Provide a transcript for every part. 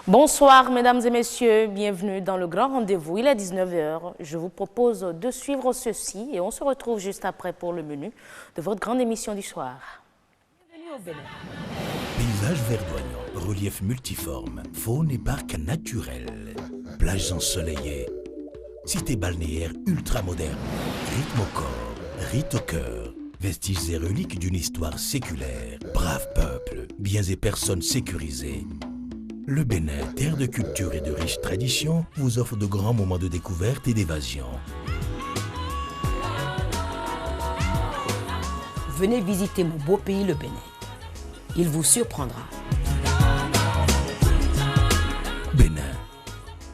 Bonsoir mesdames et messieurs, bienvenue dans le grand rendez-vous. Il est 19 h. Je vous propose de suivre ceci et on se retrouve juste après pour le menu de votre grande émission du soir. Bienvenue au Bénin. Paysages verdoyants, relief multiforme, faune et parcs naturels, plages ensoleillées, cité balnéaire ultra moderne, rythme au corps, rite au cœur, vestiges et reliques d'une histoire séculaire, brave peuple, biens et personnes sécurisées. Le Bénin, terre de culture et de riches traditions, vous offre de grands moments de découverte et d'évasion. Venez visiter mon beau pays, le Bénin. Il vous surprendra. Bénin,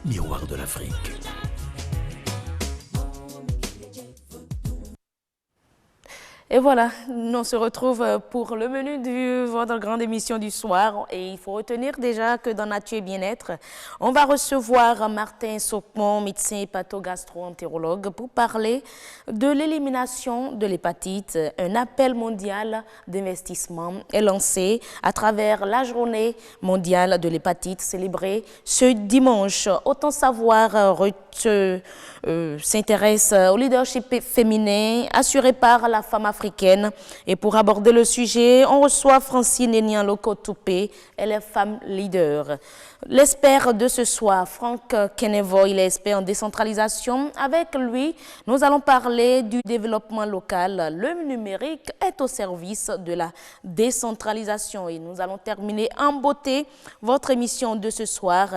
miroir de l'Afrique. Et voilà, on se retrouve pour le menu de votre grande émission du soir. Et il faut retenir déjà que dans Nature et Bien-être, on va recevoir Martin Sokmon, médecin hépato-gastro-entérologue, pour parler de l'élimination de l'hépatite. Un appel mondial d'investissement est lancé à travers la journée mondiale de l'hépatite célébrée ce dimanche. Autant savoir s'intéresse au leadership féminin assuré par la femme africaine. Et pour aborder le sujet, on reçoit Francine Enian-Loko-Toupé, elle est femme leader. L'expert de ce soir, Franck Kenevo, il est expert en décentralisation. Avec lui, nous allons parler du développement local. Le numérique est au service de la décentralisation. Et nous allons terminer en beauté votre émission de ce soir.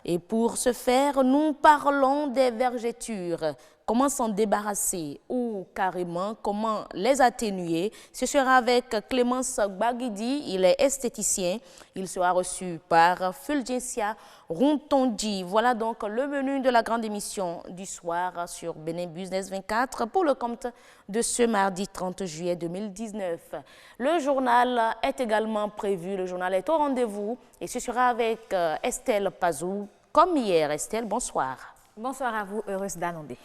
Et pour ce faire, nous parlons des vergetures. Comment s'en débarrasser ou carrément comment les atténuer. Ce sera avec Clémence Baguidi, il est esthéticien. Il sera reçu par Fulgencia Runtondi. Voilà donc le menu de la grande émission du soir sur Bénin Business 24 pour le compte de ce mardi 30 juillet 2019. Le journal est également prévu, le journal est au rendez-vous et ce sera avec Estelle Pazou. Comme hier, Estelle, bonsoir. Bonsoir à vous, heureuse d'annoncer.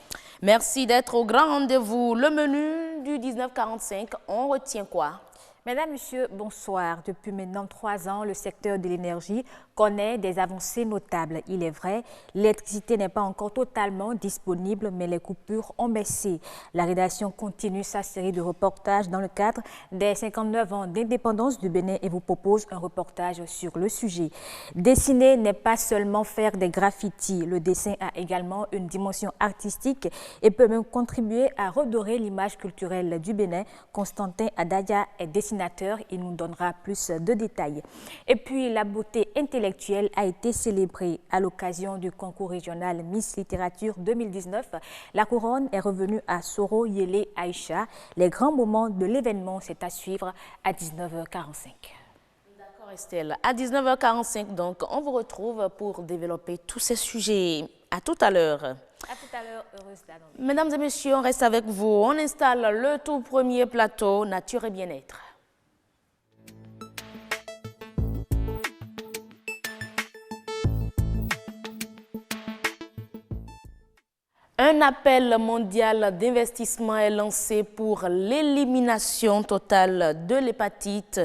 Merci d'être au grand rendez-vous. Le menu du 1945, on retient quoi? Mesdames, Messieurs, bonsoir. Depuis maintenant 3 ans, le secteur de l'énergie connaît des avancées notables. Il est vrai, l'électricité n'est pas encore totalement disponible, mais les coupures ont baissé. La rédaction continue sa série de reportages dans le cadre des 59 ans d'indépendance du Bénin et vous propose un reportage sur le sujet. Dessiner n'est pas seulement faire des graffitis. Le dessin a également une dimension artistique et peut même contribuer à redorer l'image culturelle du Bénin. Constantin Adaya est dessinateur, il nous donnera plus de détails. Et puis la beauté intellectuelle a été célébrée à l'occasion du concours régional Miss Littérature 2019. La couronne est revenue à Soro Yele Aïcha. Les grands moments de l'événement, c'est à suivre à 19h45. D'accord Estelle, à 19h45 donc, on vous retrouve pour développer tous ces sujets. À tout à l'heure. À tout à l'heure, heureuse d'annoncer. Mesdames et messieurs, on reste avec vous. On installe le tout premier plateau Nature et Bien-être. Un appel mondial d'investissement est lancé pour l'élimination totale de l'hépatite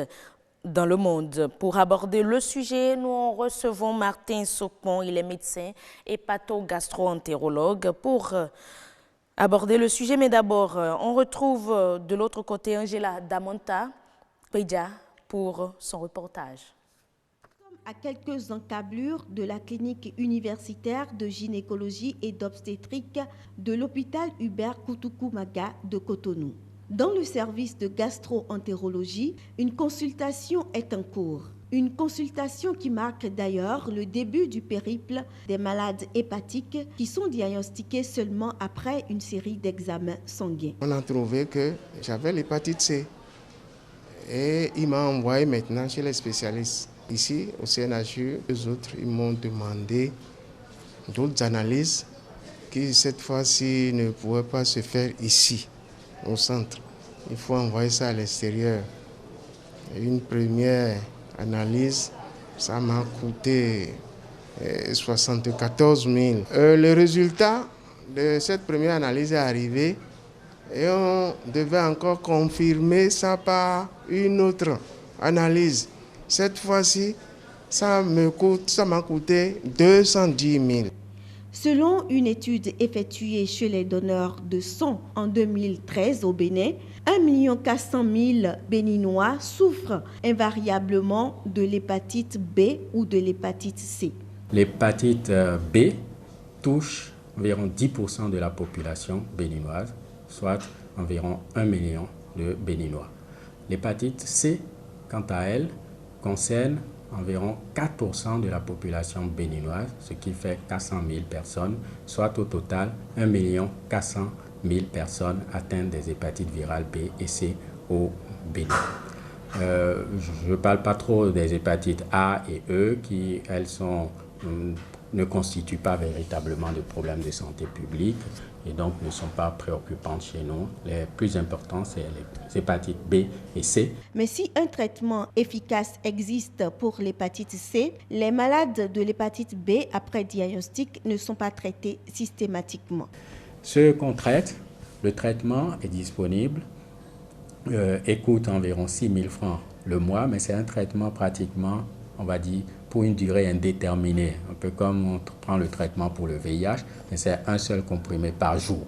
dans le monde. Pour aborder le sujet, nous recevons Martin Sokmon, il est médecin hépato-gastro-entérologue. Pour aborder le sujet, mais d'abord, on retrouve de l'autre côté Angela Damanta Peja pour son reportage. À quelques encablures de la clinique universitaire de gynécologie et d'obstétrique de l'hôpital Hubert Koutoukou-Maga de Cotonou. Dans le service de gastro-entérologie, une consultation est en cours. Une consultation qui marque d'ailleurs le début du périple des malades hépatiques qui sont diagnostiqués seulement après une série d'examens sanguins. On a trouvé que j'avais l'hépatite C et il m'a envoyé maintenant chez les spécialistes. Ici, au CNHU, les autres, ils m'ont demandé d'autres analyses qui, cette fois-ci, ne pouvaient pas se faire ici, au centre. Il faut envoyer ça à l'extérieur. Une première analyse, ça m'a coûté 74 000. Le résultat de cette première analyse est arrivé et on devait encore confirmer ça par une autre analyse. Cette fois-ci, Ça m'a coûté 210 000. Selon une étude effectuée chez les donneurs de sang en 2013 au Bénin, 1 400 000 Béninois souffrent invariablement de l'hépatite B ou de l'hépatite C. L'hépatite B touche environ 10% de la population béninoise, soit environ 1 million de Béninois. L'hépatite C, quant à elle, concerne environ 4% de la population béninoise, ce qui fait 400 000 personnes, soit au total 1 400 000 personnes atteintes des hépatites virales B et C au Bénin. Je ne parle pas trop des hépatites A et E qui, elles, ne constituent pas véritablement de problèmes de santé publique et donc ne sont pas préoccupantes chez nous. Les plus importants, c'est les hépatites B et C. Mais si un traitement efficace existe pour l'hépatite C, les malades de l'hépatite B après diagnostic ne sont pas traités systématiquement. Ce qu'on traite, le traitement est disponible et coûte environ 6 000 francs le mois, mais c'est un traitement pratiquement, on va dire, pour une durée indéterminée, un peu comme on prend le traitement pour le VIH, mais c'est un seul comprimé par jour.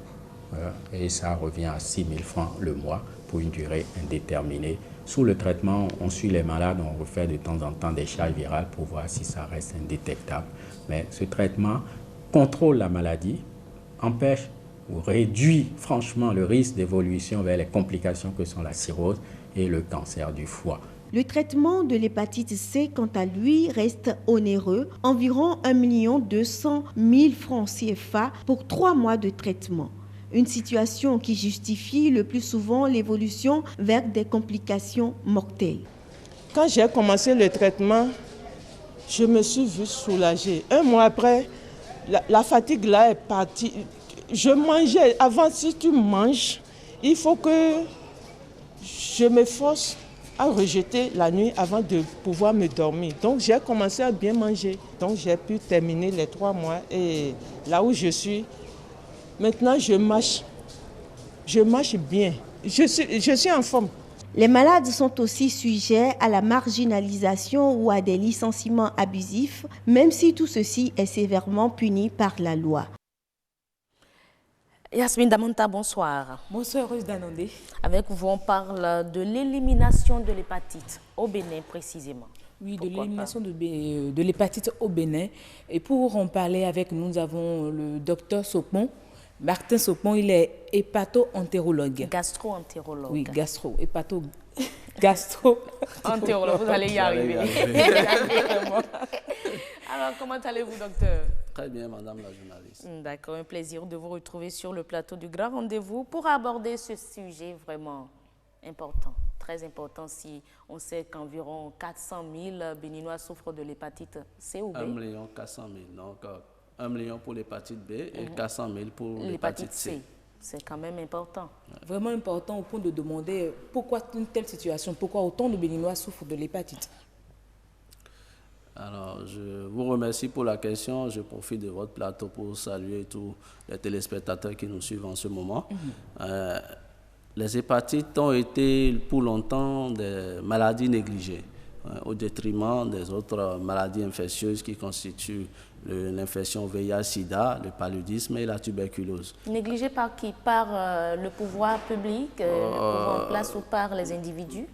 Et ça revient à 6 000 francs le mois pour une durée indéterminée. Sous le traitement, on suit les malades, on refait de temps en temps des charges virales pour voir si ça reste indétectable. Mais ce traitement contrôle la maladie, empêche ou réduit franchement le risque d'évolution vers les complications que sont la cirrhose et le cancer du foie. Le traitement de l'hépatite C, quant à lui, reste onéreux, environ 1 200 000 francs CFA pour 3 mois de traitement. Une situation qui justifie le plus souvent l'évolution vers des complications mortelles. Quand j'ai commencé le traitement, je me suis vue soulagée. 1 mois après, la fatigue là est partie. Je mangeais. Avant, si tu manges, il faut que je m'efforce à rejeter la nuit avant de pouvoir me dormir. Donc j'ai commencé à bien manger. Donc j'ai pu terminer les 3 mois et là où je suis, maintenant je marche. Je marche bien. Je suis en forme. Les malades sont aussi sujets à la marginalisation ou à des licenciements abusifs, même si tout ceci est sévèrement puni par la loi. Yasmine Damanta, bonsoir. Bonsoir, Rose Danondé. Avec vous, on parle de l'élimination de l'hépatite au Bénin précisément. Oui, de l'élimination de l'hépatite au Bénin. Et pour en parler avec nous, nous avons le docteur Sopon. Martin Sopon, il est hépato-entérologue. Gastro-entérologue. Oui, gastro-entérologue, vous allez y arriver. Alors, comment allez-vous, docteur? Très bien, madame la journaliste. D'accord, un plaisir de vous retrouver sur le plateau du Grand Rendez-vous pour aborder ce sujet vraiment important, très important si on sait qu'environ 400 000 Béninois souffrent de l'hépatite C ou B. 1 400 000, donc 1 million pour l'hépatite B et 400 000 pour l'hépatite C. C'est quand même important. Vraiment important au point de demander pourquoi une telle situation, pourquoi autant de Béninois souffrent de l'hépatite. Alors, je vous remercie pour la question. Je profite de votre plateau pour saluer tous les téléspectateurs qui nous suivent en ce moment. Les hépatites ont été pour longtemps des maladies négligées, au détriment des autres maladies infectieuses qui constituent l'infection VIH-Sida, le paludisme et la tuberculose. Négligé par qui? Par le pouvoir public, le pouvoir en place ou par les individus?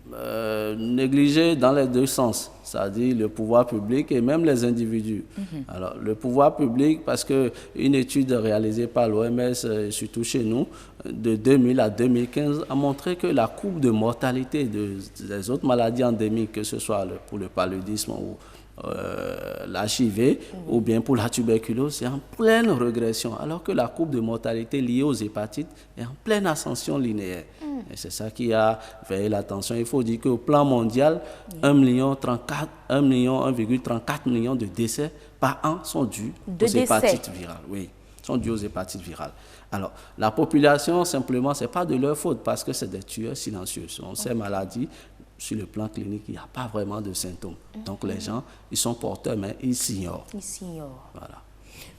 Négligé dans les deux sens, c'est-à-dire le pouvoir public et même les individus. Alors, le pouvoir public, parce qu'une étude réalisée par l'OMS, surtout chez nous, de 2000 à 2015, a montré que la courbe de mortalité des autres maladies endémiques, que ce soit pour le paludisme ou l'HIV ou bien pour la tuberculose, c'est en pleine régression, alors que la courbe de mortalité liée aux hépatites est en pleine ascension linéaire. Et c'est ça qui a veillé l'attention. Il faut dire qu'au plan mondial, 1,34 million de décès par an sont dus aux hépatites virales. Oui, sont dus aux hépatites virales. Alors, la population, simplement, ce n'est pas de leur faute parce que c'est des tueurs silencieux. Selon ces maladies, sur le plan clinique, il n'y a pas vraiment de symptômes. Donc les gens, ils sont porteurs, mais ils s'ignorent. Ils s'ignorent. Voilà.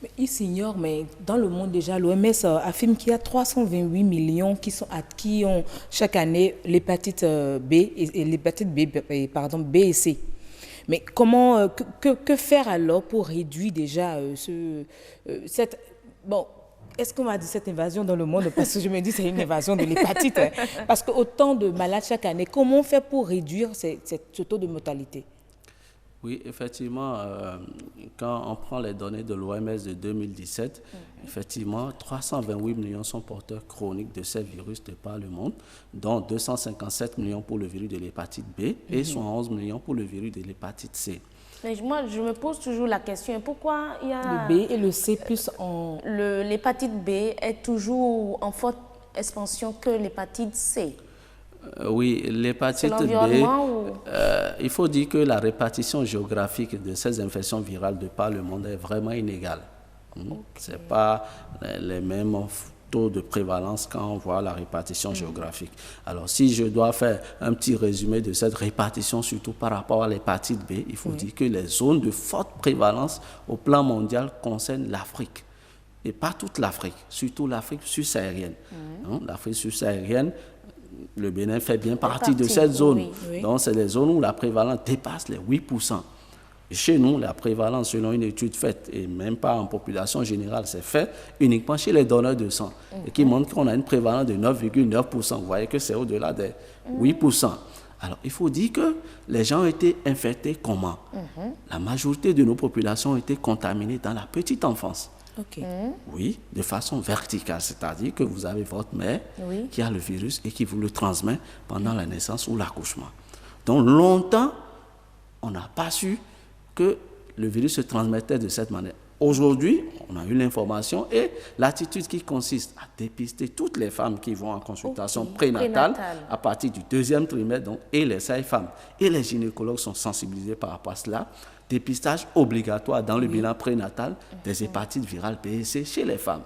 Mais ils s'ignorent, mais dans le monde déjà, l'OMS affirme qu'il y a 328 millions qui ont chaque année l'hépatite B et l'hépatite B et C. Mais comment, que faire alors pour réduire déjà cette... Bon, est-ce qu'on va dire cette invasion dans le monde? Parce que je me dis c'est une invasion de l'hépatite. Hein. Parce qu'autant de malades chaque année, comment on fait pour réduire ce taux de mortalité? Oui, effectivement, quand on prend les données de l'OMS de 2017, effectivement, 328 millions sont porteurs chroniques de ces virus de par le monde, dont 257 millions pour le virus de l'hépatite B et 111 millions pour le virus de l'hépatite C. Mais moi, je me pose toujours la question, pourquoi il y a... Le B et le C plus en... L'hépatite B est toujours en forte expansion que l'hépatite C. Oui, l'hépatite B, il faut dire que la répartition géographique de ces infections virales de par le monde est vraiment inégale. Ce n'est pas les mêmes taux de prévalence quand on voit la répartition géographique. Alors, si je dois faire un petit résumé de cette répartition, surtout par rapport à l'hépatite B, il faut dire que les zones de forte prévalence au plan mondial concernent l'Afrique. Et pas toute l'Afrique, surtout l'Afrique subsaharienne. L'Afrique subsaharienne, le Bénin fait bien partie de cette zone. Oui. Donc, c'est des zones où la prévalence dépasse les 8%. Et chez nous, la prévalence, selon une étude faite, et même pas en population générale, c'est fait uniquement chez les donneurs de sang, et qui montre qu'on a une prévalence de 9,9%. Vous voyez que c'est au-delà des 8%. Alors, il faut dire que les gens ont été infectés comment? La majorité de nos populations ont été contaminées dans la petite enfance. Oui, de façon verticale, c'est-à-dire que vous avez votre mère qui a le virus et qui vous le transmet pendant la naissance ou l'accouchement. Donc longtemps, on n'a pas su que le virus se transmettait de cette manière. Aujourd'hui, on a eu l'information et l'attitude qui consiste à dépister toutes les femmes qui vont en consultation prénatale à partir du 2e trimestre, donc, et les sages-femmes et les gynécologues sont sensibilisés par rapport à cela. Dépistage obligatoire dans le bilan prénatal des hépatites virales B et C chez les femmes.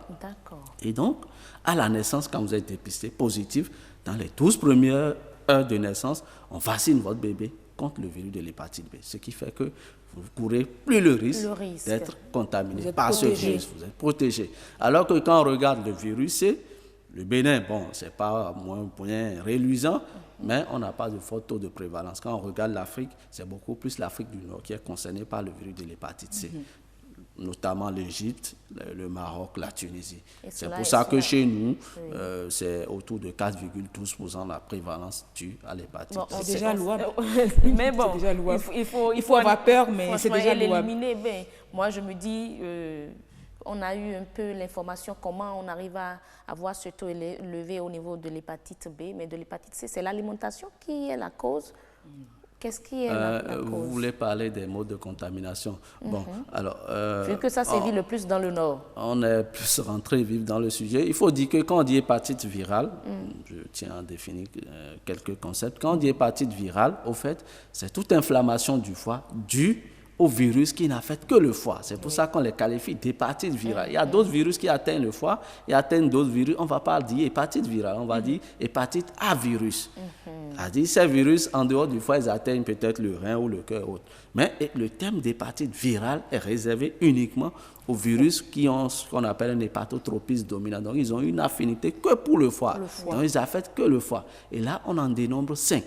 Et donc, à la naissance, quand vous êtes dépisté positif, dans les 12 premières heures de naissance, on vaccine votre bébé contre le virus de l'hépatite B. Ce qui fait que vous ne courez plus le risque d'être contaminé par ce virus. Vous êtes protégé. Alors que quand on regarde le virus C, le Bénin, bon, ce n'est pas moins bien reluisant, mais on n'a pas de fort taux de prévalence. Quand on regarde l'Afrique, c'est beaucoup plus l'Afrique du Nord qui est concernée par le virus de l'hépatite C, notamment l'Égypte, le Maroc, la Tunisie. C'est pour ça que chez nous, c'est autour de 4,12% la prévalence due à l'hépatite C. C'est déjà louable. Mais bon, il faut avoir peur, mais c'est déjà louable. Moi, je me dis... on a eu un peu l'information comment on arrive à avoir ce taux élevé au niveau de l'hépatite B, mais de l'hépatite C, c'est l'alimentation qui est la cause. Qu'est-ce qui est la cause? Vous voulez parler des modes de contamination. Bon, alors... vu que ça sévit le plus dans le Nord. On est plus rentré vif dans le sujet. Il faut dire que quand on dit hépatite virale, je tiens à définir quelques concepts. Quand on dit hépatite virale, au fait, c'est toute inflammation du foie due au virus qui n'affecte que le foie. C'est pour ça qu'on les qualifie d'hépatite virale. Il y a d'autres virus qui atteignent le foie, et atteignent d'autres virus. On ne va pas dire hépatite virale, on va dire hépatite A virus. C'est-à-dire ces virus, en dehors du foie, ils atteignent peut-être le rein ou le cœur. Autre. Mais le terme d'hépatite virale est réservé uniquement aux virus qui ont ce qu'on appelle un hépatotropisme dominant. Donc, ils ont une affinité que pour le foie. Donc, ils affectent que le foie. Et là, on en dénombre 5,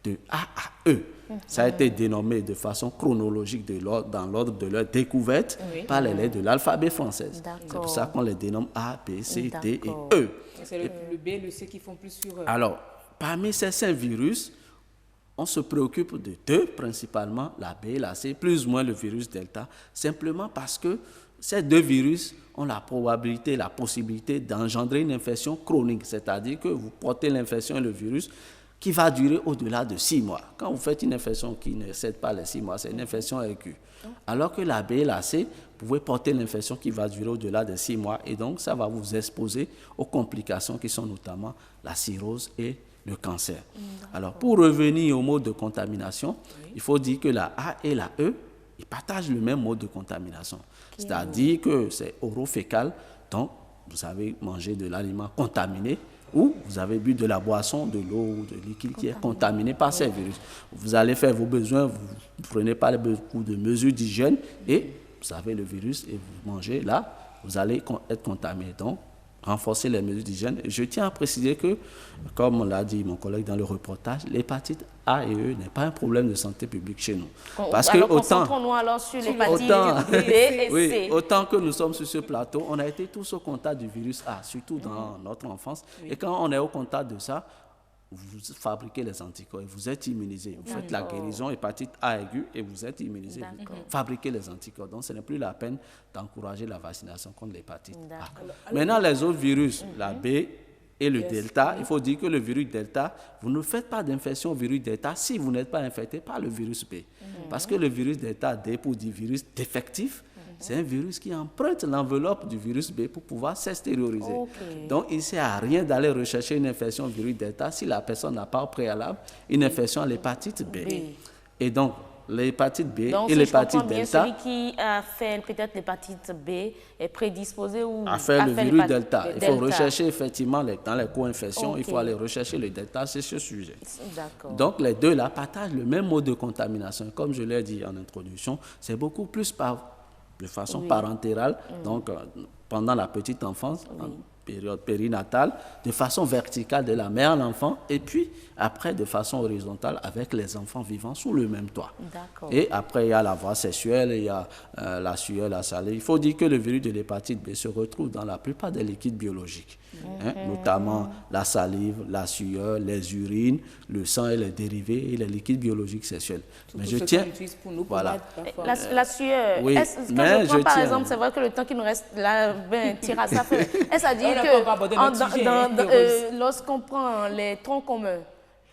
de A à E. Ça a été dénommé de façon chronologique dans l'ordre de leur découverte par les lettres de l'alphabet français. C'est pour ça qu'on les dénomme A, B, C, D et E. C'est le B et le C qui font plus sur... Alors, parmi ces 5 virus, on se préoccupe de 2 principalement, la B et la C, plus ou moins le virus Delta, simplement parce que ces 2 virus ont la probabilité, la possibilité d'engendrer une infection chronique, c'est-à-dire que vous portez l'infection et le virus qui va durer au-delà de 6 mois. Quand vous faites une infection qui ne cède pas les 6 mois, c'est une infection aiguë. Alors que la B et la C, vous pouvez porter l'infection qui va durer au-delà de 6 mois et donc ça va vous exposer aux complications qui sont notamment la cirrhose et le cancer. Alors pour revenir au mode de contamination, il faut dire que la A et la E, ils partagent le même mode de contamination. C'est-à-dire que c'est orofécal, donc vous avez mangé de l'aliment contaminé, ou vous avez bu de la boisson, de l'eau ou de liquide qui est contaminé par ces virus. Vous allez faire vos besoins, vous ne prenez pas beaucoup de mesures d'hygiène et vous avez le virus et vous mangez là, vous allez être contaminé. Donc, renforcer les mesures d'hygiène. Je tiens à préciser que, comme l'a dit mon collègue dans le reportage, l'hépatite A et E n'est pas un problème de santé publique chez nous. Parce que concentrons-nous alors sur l'hépatite B et C. Autant que nous sommes sur ce plateau, on a été tous au contact du virus A, surtout dans notre enfance. Et quand on est au contact de ça, vous fabriquez les anticorps et vous êtes immunisé. Vous faites la guérison hépatite A aiguë et vous êtes immunisé. Vous fabriquez les anticorps. Donc, ce n'est plus la peine d'encourager la vaccination contre l'hépatite A. Maintenant, les autres virus, la B et le delta, il faut dire que le virus delta, vous ne faites pas d'infection au virus delta si vous n'êtes pas infecté par le virus B. Parce que le virus delta, D pour dire virus défectif, c'est un virus qui emprunte l'enveloppe du virus B pour pouvoir s'extérioriser. Donc, il ne sert à rien d'aller rechercher une infection au virus delta si la personne n'a pas au préalable une infection à l'hépatite B. Et donc, l'hépatite B et l'hépatite delta. Celui qui a fait peut-être l'hépatite B est prédisposé ou à faire le virus delta. Il faut rechercher effectivement dans les co-infections, il faut aller rechercher le delta, c'est ce sujet. Donc, les deux là partagent le même mode de contamination. Comme je l'ai dit en introduction, c'est beaucoup plus de façon parentérale, donc pendant la petite enfance, en période périnatale, de façon verticale de la mère à l'enfant, et puis après de façon horizontale avec les enfants vivant sous le même toit. Et après, il y a la voie sexuelle, il y a la sueur, la salive. Il faut dire que le virus de l'hépatite B se retrouve dans la plupart des liquides biologiques, notamment la salive, la sueur, les urines, le sang et les dérivés et les liquides biologiques sexuels. Mais je tiens... Voilà. La sueur, par exemple, c'est vrai que le temps qui nous reste là, tire à sa fin. Est-ce à dire que lorsqu'on prend les troncs communs,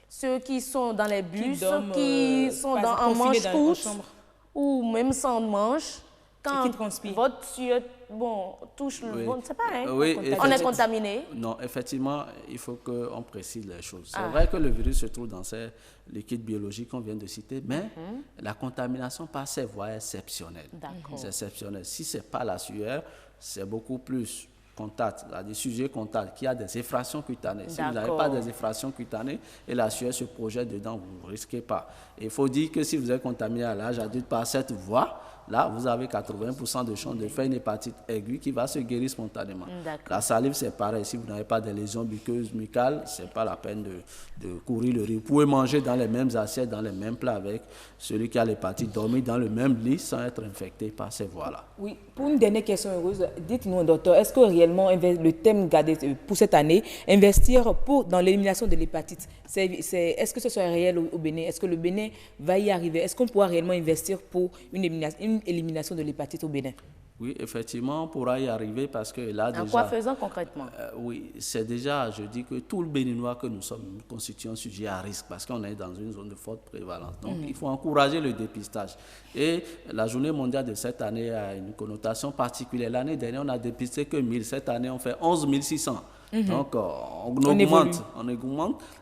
ceux qui sont dans les bus, qui sont en manche-couche, ou même sans manche, quand votre sueur touche le bon, c'est pas, on est contaminé. Non, effectivement, il faut qu'on précise les choses. C'est vrai que le virus se trouve dans ces liquides biologiques qu'on vient de citer, mais la contamination par ces voies est exceptionnelle. C'est exceptionnel. Si ce n'est pas la sueur, c'est beaucoup plus contact, des sujets contacts qui a des effractions cutanées. Si vous n'avez pas des effractions cutanées et la sueur se projette dedans, vous ne risquez pas. Il faut dire que si vous êtes contaminé à l'âge adulte par cette voie, là, vous avez 80% de chances de faire une hépatite aiguë qui va se guérir spontanément. La salive, c'est pareil. Si vous n'avez pas de lésions muqueuses, mucales, ce n'est pas la peine de courir le risque. Vous pouvez manger dans les mêmes assiettes, dans les mêmes plats avec celui qui a l'hépatite, dormir dans le même lit sans être infecté par ces voies-là. Oui, pour une dernière question heureuse, dites-nous, docteur, est-ce que réellement le thème gardé pour cette année, investir dans l'élimination de l'hépatite, est-ce que ce soit réel au Bénin? Est-ce que le Bénin va y arriver? Est-ce qu'on pourra réellement investir pour une élimination de l'hépatite au Bénin? Oui, effectivement, on pourra y arriver parce que là déjà... En quoi faisant concrètement? Oui, c'est déjà, je dis que tout le Béninois que nous sommes constitue un sujet à risque parce qu'on est dans une zone de forte prévalence. Donc, il faut encourager le dépistage. Et la journée mondiale de cette année a une connotation particulière. L'année dernière, on n'a dépisté que 1000. Cette année, on fait 11 600. Donc, on augmente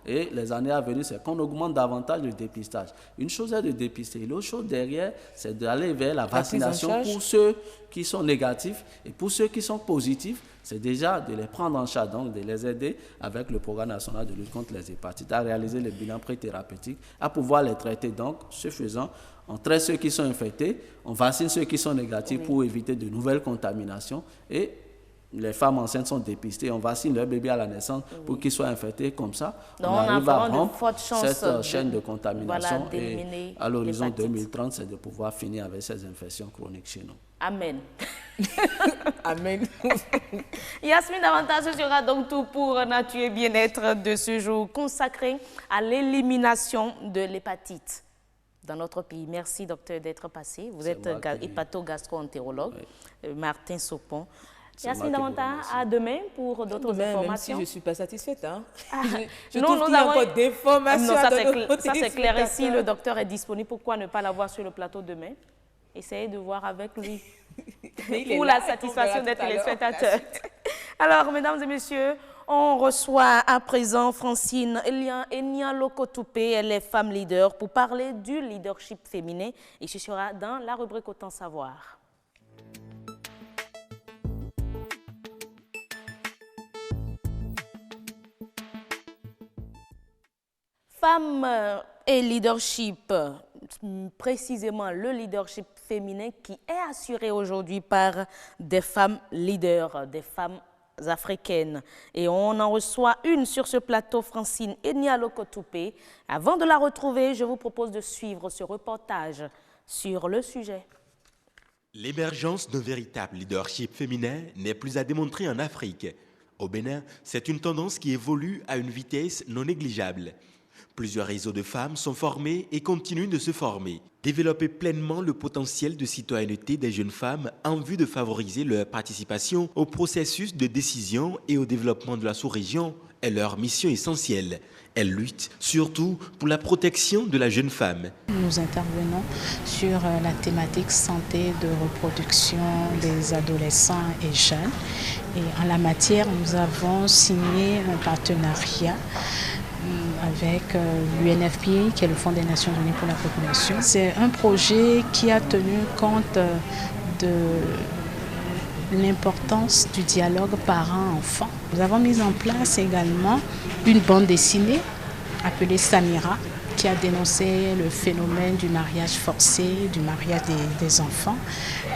et les années à venir, c'est qu'on augmente davantage le dépistage. Une chose est de dépister, l'autre chose derrière, c'est d'aller vers la vaccination pour ceux qui sont négatifs et pour ceux qui sont positifs, c'est déjà de les prendre en charge, donc de les aider avec le programme national de lutte contre les hépatites, à réaliser le bilan pré-thérapeutique, à pouvoir les traiter. Donc, ce faisant, on traite ceux qui sont infectés, on vaccine ceux qui sont négatifs pour éviter de nouvelles contaminations et les femmes enceintes sont dépistées, on vaccine leur bébé à la naissance pour qu'il soit infecté comme ça. Donc on arrive à rompre cette chaîne de contamination et à l'horizon 2030, c'est de pouvoir finir avec ces infections chroniques chez nous. Amen. Amen. Yasmine, davantage, ce sera donc tout pour Nature et Bien-être de ce jour consacré à l'élimination de l'hépatite dans notre pays. Merci, docteur, d'être passé. Vous êtes hépato-gastro-entérologue, Martin Sopon. Yasmine Damanta, à demain pour d'autres informations. Même si je ne suis pas satisfaite. Je trouve qu'il y a encore d'informations. Ça c'est clair. Ici, le docteur est disponible. Pourquoi ne pas l'avoir sur le plateau demain? Essayez de voir avec lui pour la satisfaction des téléspectateurs. Alors, mesdames et messieurs, on reçoit à présent Francine Enian-Lokotoupé, elle est femme leader, pour parler du leadership féminin. Et ce sera dans la rubrique Autant savoir. Femmes et leadership, précisément le leadership féminin qui est assuré aujourd'hui par des femmes leaders, des femmes africaines. Et on en reçoit une sur ce plateau, Francine Enialokotoupé. Avant de la retrouver, je vous propose de suivre ce reportage sur le sujet. L'émergence d'un véritable leadership féminin n'est plus à démontrer en Afrique. Au Bénin, c'est une tendance qui évolue à une vitesse non négligeable. Plusieurs réseaux de femmes sont formés et continuent de se former. Développer pleinement le potentiel de citoyenneté des jeunes femmes en vue de favoriser leur participation au processus de décision et au développement de la sous-région est leur mission essentielle. Elles luttent surtout pour la protection de la jeune femme. Nous intervenons sur la thématique santé de reproduction des adolescents et jeunes. Et en la matière, nous avons signé un partenariat avec l'UNFPA, qui est le Fonds des Nations Unies pour la population. C'est un projet qui a tenu compte de l'importance du dialogue parent-enfant. Nous avons mis en place également une bande dessinée appelée Samira, qui a dénoncé le phénomène du mariage forcé, du mariage des enfants,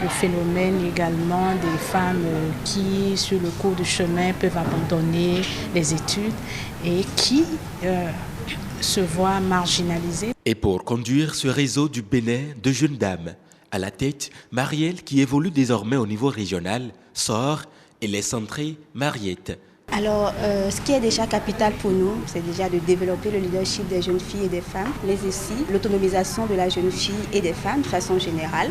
le phénomène également des femmes qui, sur le cours du chemin, peuvent abandonner les études et qui se voient marginalisées. Et pour conduire ce réseau du Bénin de jeunes dames, à la tête, Marielle, qui évolue désormais au niveau régional, sort et laisse entrer Mariette. Alors, ce qui est déjà capital pour nous, c'est déjà de développer le leadership des jeunes filles et des femmes, mais aussi l'autonomisation de la jeune fille et des femmes de façon générale,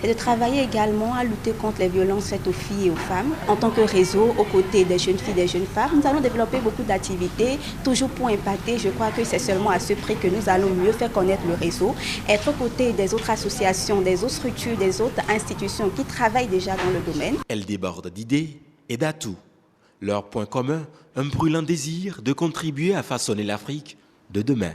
et de travailler également à lutter contre les violences faites aux filles et aux femmes. En tant que réseau, aux côtés des jeunes filles et des jeunes femmes, nous allons développer beaucoup d'activités, toujours pour impacter. Je crois que c'est seulement à ce prix que nous allons mieux faire connaître le réseau, être aux côtés des autres associations, des autres structures, des autres institutions qui travaillent déjà dans le domaine. Elle déborde d'idées et d'atouts. Leur point commun, un brûlant désir de contribuer à façonner l'Afrique de demain.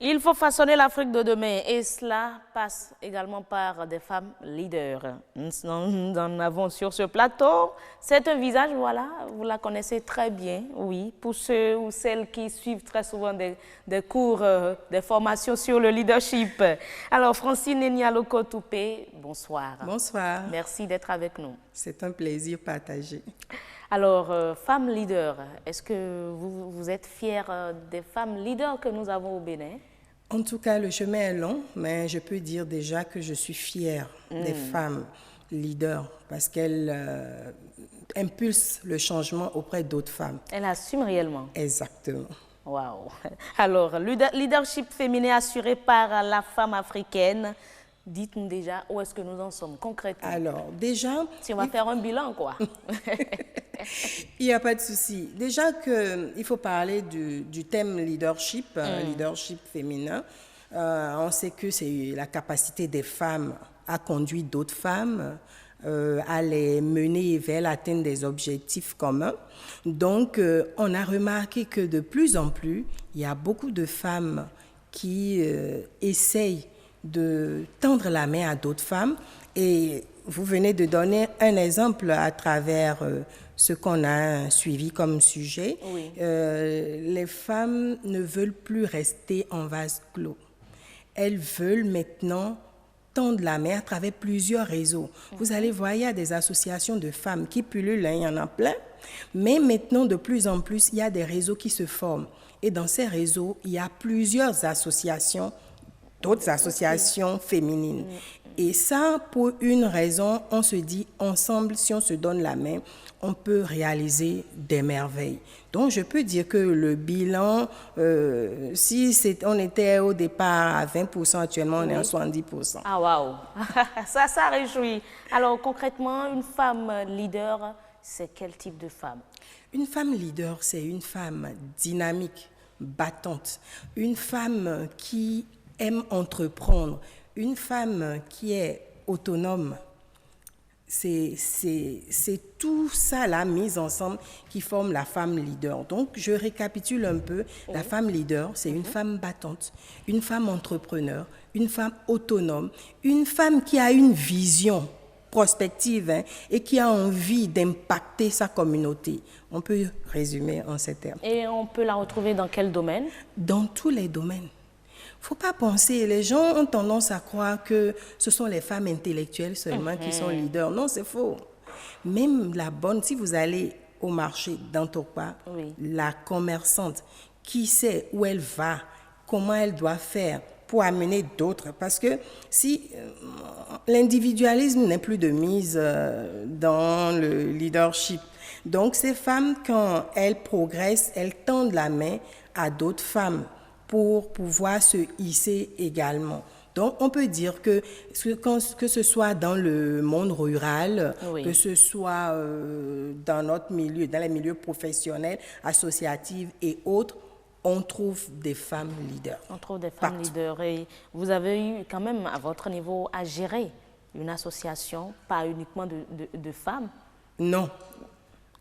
Il faut façonner l'Afrique de demain et cela passe également par des femmes leaders. Nous en avons sur ce plateau. C'est un visage, voilà, vous la connaissez très bien, oui, pour ceux ou celles qui suivent très souvent des cours, des formations sur le leadership. Alors, Francine Enialokotoupé, bonsoir. Bonsoir. Merci d'être avec nous. C'est un plaisir partagé. Alors, femme leader, est-ce que vous êtes fière des femmes leaders que nous avons au Bénin? En tout cas, le chemin est long, mais je peux dire déjà que je suis fière des femmes leaders parce qu'elles impulsent le changement auprès d'autres femmes. Elles assument réellement. Exactement. Waouh. Alors, leadership féminin assuré par la femme africaine. Dites-nous déjà où est-ce que nous en sommes concrètement. Alors, déjà... Si on va faire un bilan, quoi. Il n'y a pas de souci. Déjà qu'il faut parler du thème leadership, leadership féminin. On sait que c'est la capacité des femmes à conduire d'autres femmes, à les mener vers l'atteinte des objectifs communs. Donc, on a remarqué que de plus en plus, il y a beaucoup de femmes qui essayent de tendre la main à d'autres femmes. Et vous venez de donner un exemple à travers ce qu'on a suivi comme sujet. Oui. Les femmes ne veulent plus rester en vase clos. Elles veulent maintenant tendre la main à travers plusieurs réseaux. Vous allez voir, il y a des associations de femmes qui pullulent, il y en a plein. Mais maintenant, de plus en plus, il y a des réseaux qui se forment. Et dans ces réseaux, il y a plusieurs associations, d'autres associations féminines. Et ça, pour une raison, on se dit, ensemble, si on se donne la main, on peut réaliser des merveilles. Donc, je peux dire que le bilan, si on était au départ à 20%, actuellement, on est à 70%. Ah, waouh. Ça réjouit. Alors, concrètement, une femme leader, c'est quel type de femme? Une femme leader, c'est une femme dynamique, battante, une femme qui aime entreprendre, une femme qui est autonome. C'est tout ça, la mise ensemble, qui forme la femme leader. Donc, je récapitule un peu. La femme leader, c'est une femme battante, une femme entrepreneur, une femme autonome, une femme qui a une vision prospective et qui a envie d'impacter sa communauté. On peut résumer en ces termes. Et on peut la retrouver dans quel domaine? Dans tous les domaines. Il ne faut pas penser, les gens ont tendance à croire que ce sont les femmes intellectuelles seulement qui sont leaders. Non, c'est faux. Même la bonne, si vous allez au marché d'Antokpa, la commerçante qui sait où elle va, comment elle doit faire pour amener d'autres. Parce que si l'individualisme n'est plus de mise dans le leadership, donc ces femmes, quand elles progressent, elles tendent la main à d'autres femmes pour pouvoir se hisser également. Donc, on peut dire que ce soit dans le monde rural, que ce soit dans notre milieu, dans les milieux professionnels, associatifs et autres, on trouve des femmes leaders. On trouve des femmes leaders. Et vous avez eu quand même, à votre niveau, à gérer une association, pas uniquement de femmes? Non.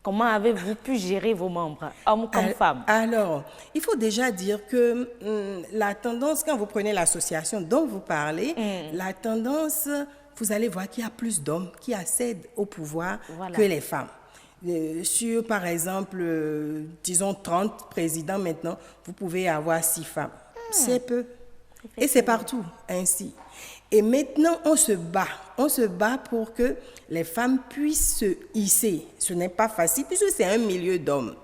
Comment avez-vous pu gérer vos membres, hommes comme femmes? Alors, il faut déjà dire que la tendance, quand vous prenez l'association dont vous parlez, la tendance, vous allez voir qu'il y a plus d'hommes qui accèdent au pouvoir que les femmes. Sur, par exemple, disons 30 présidents maintenant, vous pouvez avoir 6 femmes. C'est peu. Et c'est partout ainsi. Et maintenant, on se bat pour que les femmes puissent se hisser. Ce n'est pas facile puisque c'est un milieu d'hommes.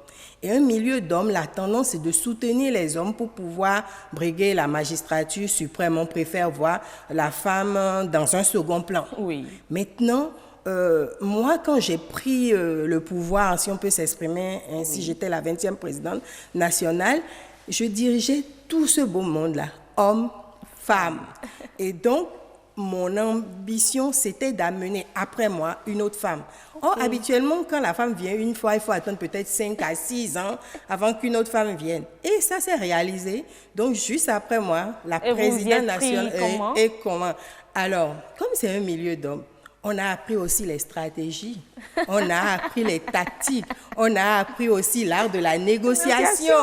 Et un milieu d'hommes, la tendance c'est de soutenir les hommes pour pouvoir briguer la magistrature suprême. On préfère voir la femme dans un second plan. Oui. Maintenant, moi, quand j'ai pris le pouvoir, si on peut s'exprimer ainsi, j'étais la 20e présidente nationale, je dirigeais tout ce beau monde-là, hommes, femmes. Et donc, mon ambition, c'était d'amener après moi une autre femme. Or, habituellement, quand la femme vient une fois, il faut attendre peut-être 5 à 6 ans avant qu'une autre femme vienne. Et ça s'est réalisé. Donc, juste après moi, la présidente nationale... Et comment? Alors, comme c'est un milieu d'hommes, on a appris aussi les stratégies, on a appris les tactiques, on a appris aussi l'art de la négociation.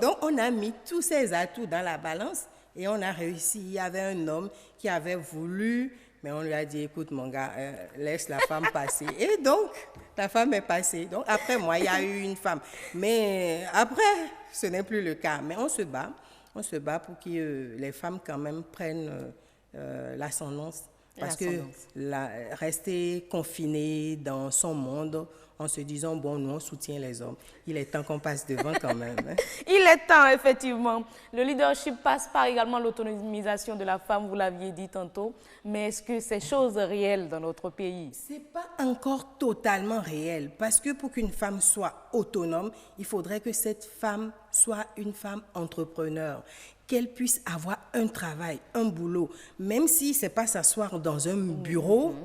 Donc, on a mis tous ces atouts dans la balance et on a réussi. Il y avait un homme qui avait voulu, mais on lui a dit, écoute mon gars, laisse la femme passer. Et donc, la femme est passée. Donc, après moi, il y a eu une femme. Mais après, ce n'est plus le cas. Mais on se bat pour que les femmes quand même prennent l'ascendance. Parce que rester confiné dans son monde en se disant, bon, nous, on soutient les hommes, il est temps qu'on passe devant quand même. Hein. Il est temps, effectivement. Le leadership passe par également l'autonomisation de la femme, vous l'aviez dit tantôt. Mais est-ce que c'est chose réelle dans notre pays? Ce n'est pas encore totalement réel. Parce que pour qu'une femme soit autonome, il faudrait que cette femme soit une femme entrepreneur, qu'elle puisse avoir un travail, un boulot, même si ce n'est pas s'asseoir dans un bureau,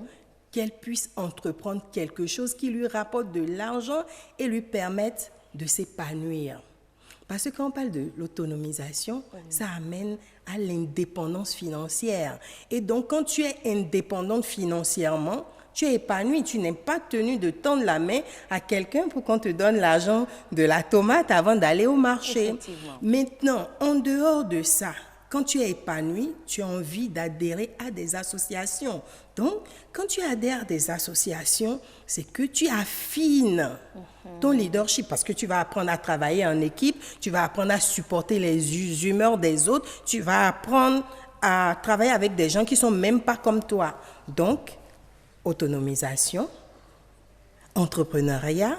qu'elle puisse entreprendre quelque chose qui lui rapporte de l'argent et lui permette de s'épanouir. Parce que quand on parle de l'autonomisation, ça amène à l'indépendance financière. Et donc, quand tu es indépendante financièrement, tu es épanoui, tu n'es pas tenu de tendre la main à quelqu'un pour qu'on te donne l'argent de la tomate avant d'aller au marché. Maintenant, en dehors de ça, quand tu es épanoui, tu as envie d'adhérer à des associations. Donc, quand tu adhères à des associations, c'est que tu affines ton leadership parce que tu vas apprendre à travailler en équipe, tu vas apprendre à supporter les humeurs des autres, tu vas apprendre à travailler avec des gens qui ne sont même pas comme toi. Donc, autonomisation, entrepreneuriat,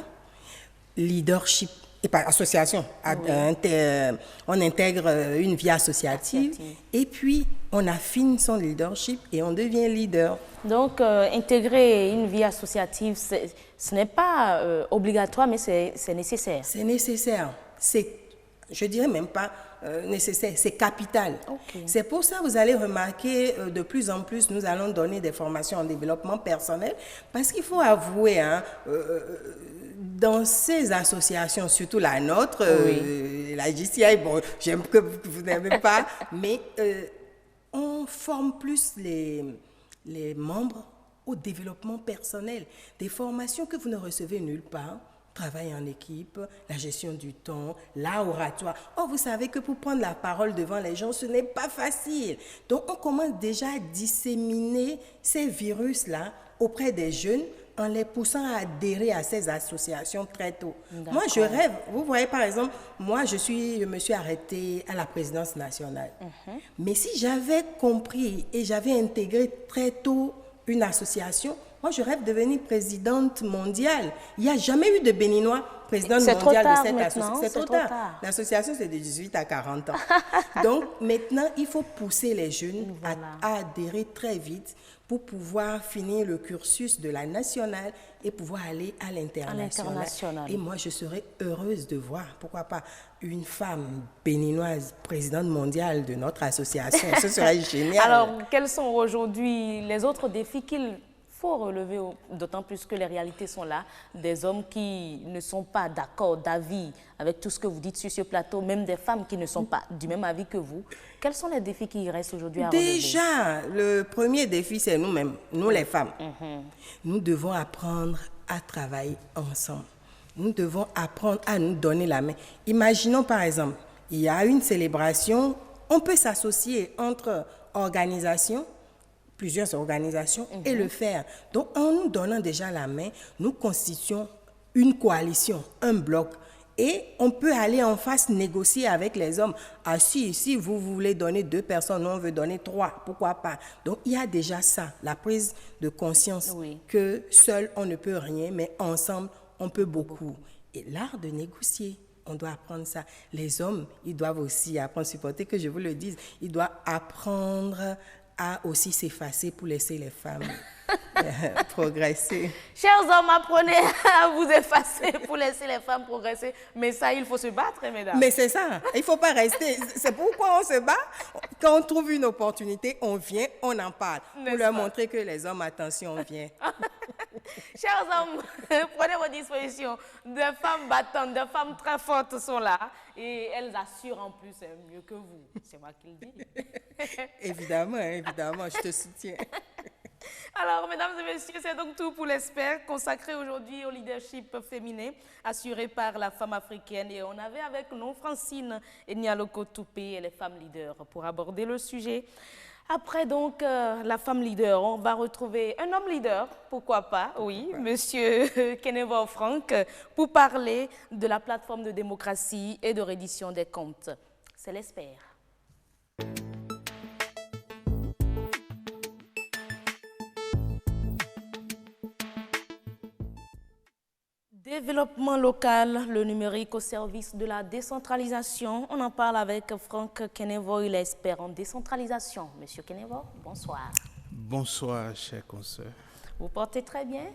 leadership, et pas association, on intègre une vie associative et puis on affine son leadership et on devient leader. Donc, intégrer une vie associative, ce n'est pas obligatoire, mais c'est nécessaire. C'est nécessaire. Je dirais même pas nécessaire, c'est capital. C'est pour ça que vous allez remarquer de plus en plus, nous allons donner des formations en développement personnel parce qu'il faut avouer, dans ces associations, surtout la nôtre, la JCI, bon, j'aime que vous n'aimez pas, mais on forme plus les membres au développement personnel, des formations que vous ne recevez nulle part. Travail en équipe, la gestion du temps, l'oratoire. Oh, vous savez que pour prendre la parole devant les gens, ce n'est pas facile. Donc, on commence déjà à disséminer ces virus-là auprès des jeunes en les poussant à adhérer à ces associations très tôt. Moi, je rêve. Vous voyez, par exemple, moi, je me suis arrêtée à la présidence nationale. Mais si j'avais compris et j'avais intégré très tôt une association, Moi, je rêve de devenir présidente mondiale. Il n'y a jamais eu de Béninois présidente C'est trop mondiale tard de cette maintenant, association. c'est trop tard. L'association, c'est de 18 à 40 ans. Donc, maintenant, il faut pousser les jeunes à adhérer très vite pour pouvoir finir le cursus de la nationale et pouvoir aller à l'international. Et moi, je serais heureuse de voir, pourquoi pas, une femme béninoise présidente mondiale de notre association. Ce serait génial. Alors, quels sont aujourd'hui les autres défis qu'il faut relever, d'autant plus que les réalités sont là, des hommes qui ne sont pas d'accord, d'avis avec tout ce que vous dites sur ce plateau, même des femmes qui ne sont pas du même avis que vous. Quels sont les défis qui restent aujourd'hui à relever? Déjà, le premier défi, c'est nous-mêmes, nous les femmes. Nous devons apprendre à travailler ensemble. Nous devons apprendre à nous donner la main. Imaginons par exemple, il y a une célébration, on peut s'associer entre organisations, plusieurs organisations, et le faire. Donc, en nous donnant déjà la main, nous constituons une coalition, un bloc. Et on peut aller en face négocier avec les hommes. Ah si vous voulez donner 2 personnes, nous on veut donner 3, pourquoi pas? Donc, il y a déjà ça, la prise de conscience que seul on ne peut rien, mais ensemble, on peut beaucoup. Et l'art de négocier. On doit apprendre ça. Les hommes, ils doivent aussi apprendre, supporter que je vous le dise, ils doivent apprendre à aussi s'effacer pour laisser les femmes progresser. Chers hommes, apprenez à vous effacer pour laisser les femmes progresser. Mais ça, il faut se battre, mesdames. Mais c'est ça, il ne faut pas rester. C'est pourquoi on se bat. Quand on trouve une opportunité, on vient, on en parle. Pour leur montrer que les hommes, attention, on vient. Chers hommes, prenez vos dispositions. Des femmes battantes, des femmes très fortes sont là. Et elles assurent en plus mieux que vous. C'est moi qui le dis. Évidemment, je te soutiens. Alors, mesdames et messieurs, c'est donc tout pour l'ESPER consacré aujourd'hui au leadership féminin assuré par la femme africaine. Et on avait avec nous Francine Nialoko-Toupé et les femmes leaders pour aborder le sujet. Après donc la femme leader, on va retrouver un homme leader, pourquoi pas, oui, monsieur Kenevo Franck, pour parler de la plateforme de démocratie et de reddition des comptes. C'est l'ESPER. Développement local, le numérique au service de la décentralisation. On en parle avec Franck Kenevo, il est expert en décentralisation. Monsieur Kenevo, bonsoir. Bonsoir, chers consoeurs. Vous portez très bien?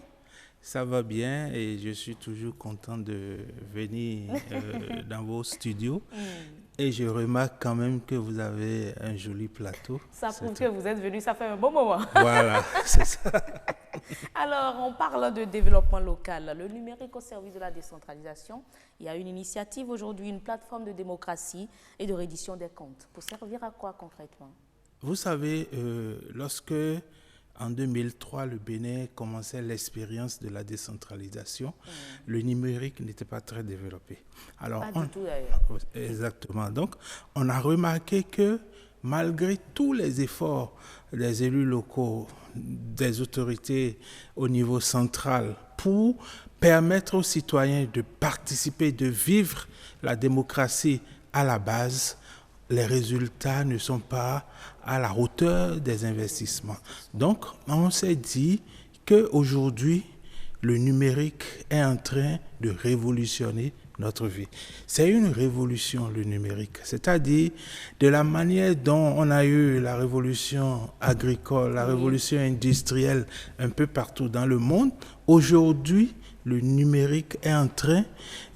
Ça va bien et je suis toujours content de venir dans vos studios. Et je remarque quand même que vous avez un joli plateau. Ça prouve que vous êtes venu, ça fait un bon moment. Voilà, c'est ça. Alors, on parle de développement local, le numérique au service de la décentralisation. Il y a une initiative aujourd'hui, une plateforme de démocratie et de reddition des comptes. Pour servir à quoi concrètement? Vous savez, lorsque en 2003, le Bénin commençait l'expérience de la décentralisation, le numérique n'était pas très développé. Alors, pas du tout d'ailleurs. Exactement. Donc, on a remarqué que malgré tous les efforts des élus locaux, des autorités au niveau central pour permettre aux citoyens de participer, de vivre la démocratie à la base, les résultats ne sont pas à la hauteur des investissements. Donc, on s'est dit qu'aujourd'hui, le numérique est en train de révolutionner notre vie. C'est une révolution, le numérique. C'est-à-dire, de la manière dont on a eu la révolution agricole, la révolution industrielle un peu partout dans le monde, aujourd'hui, le numérique est en train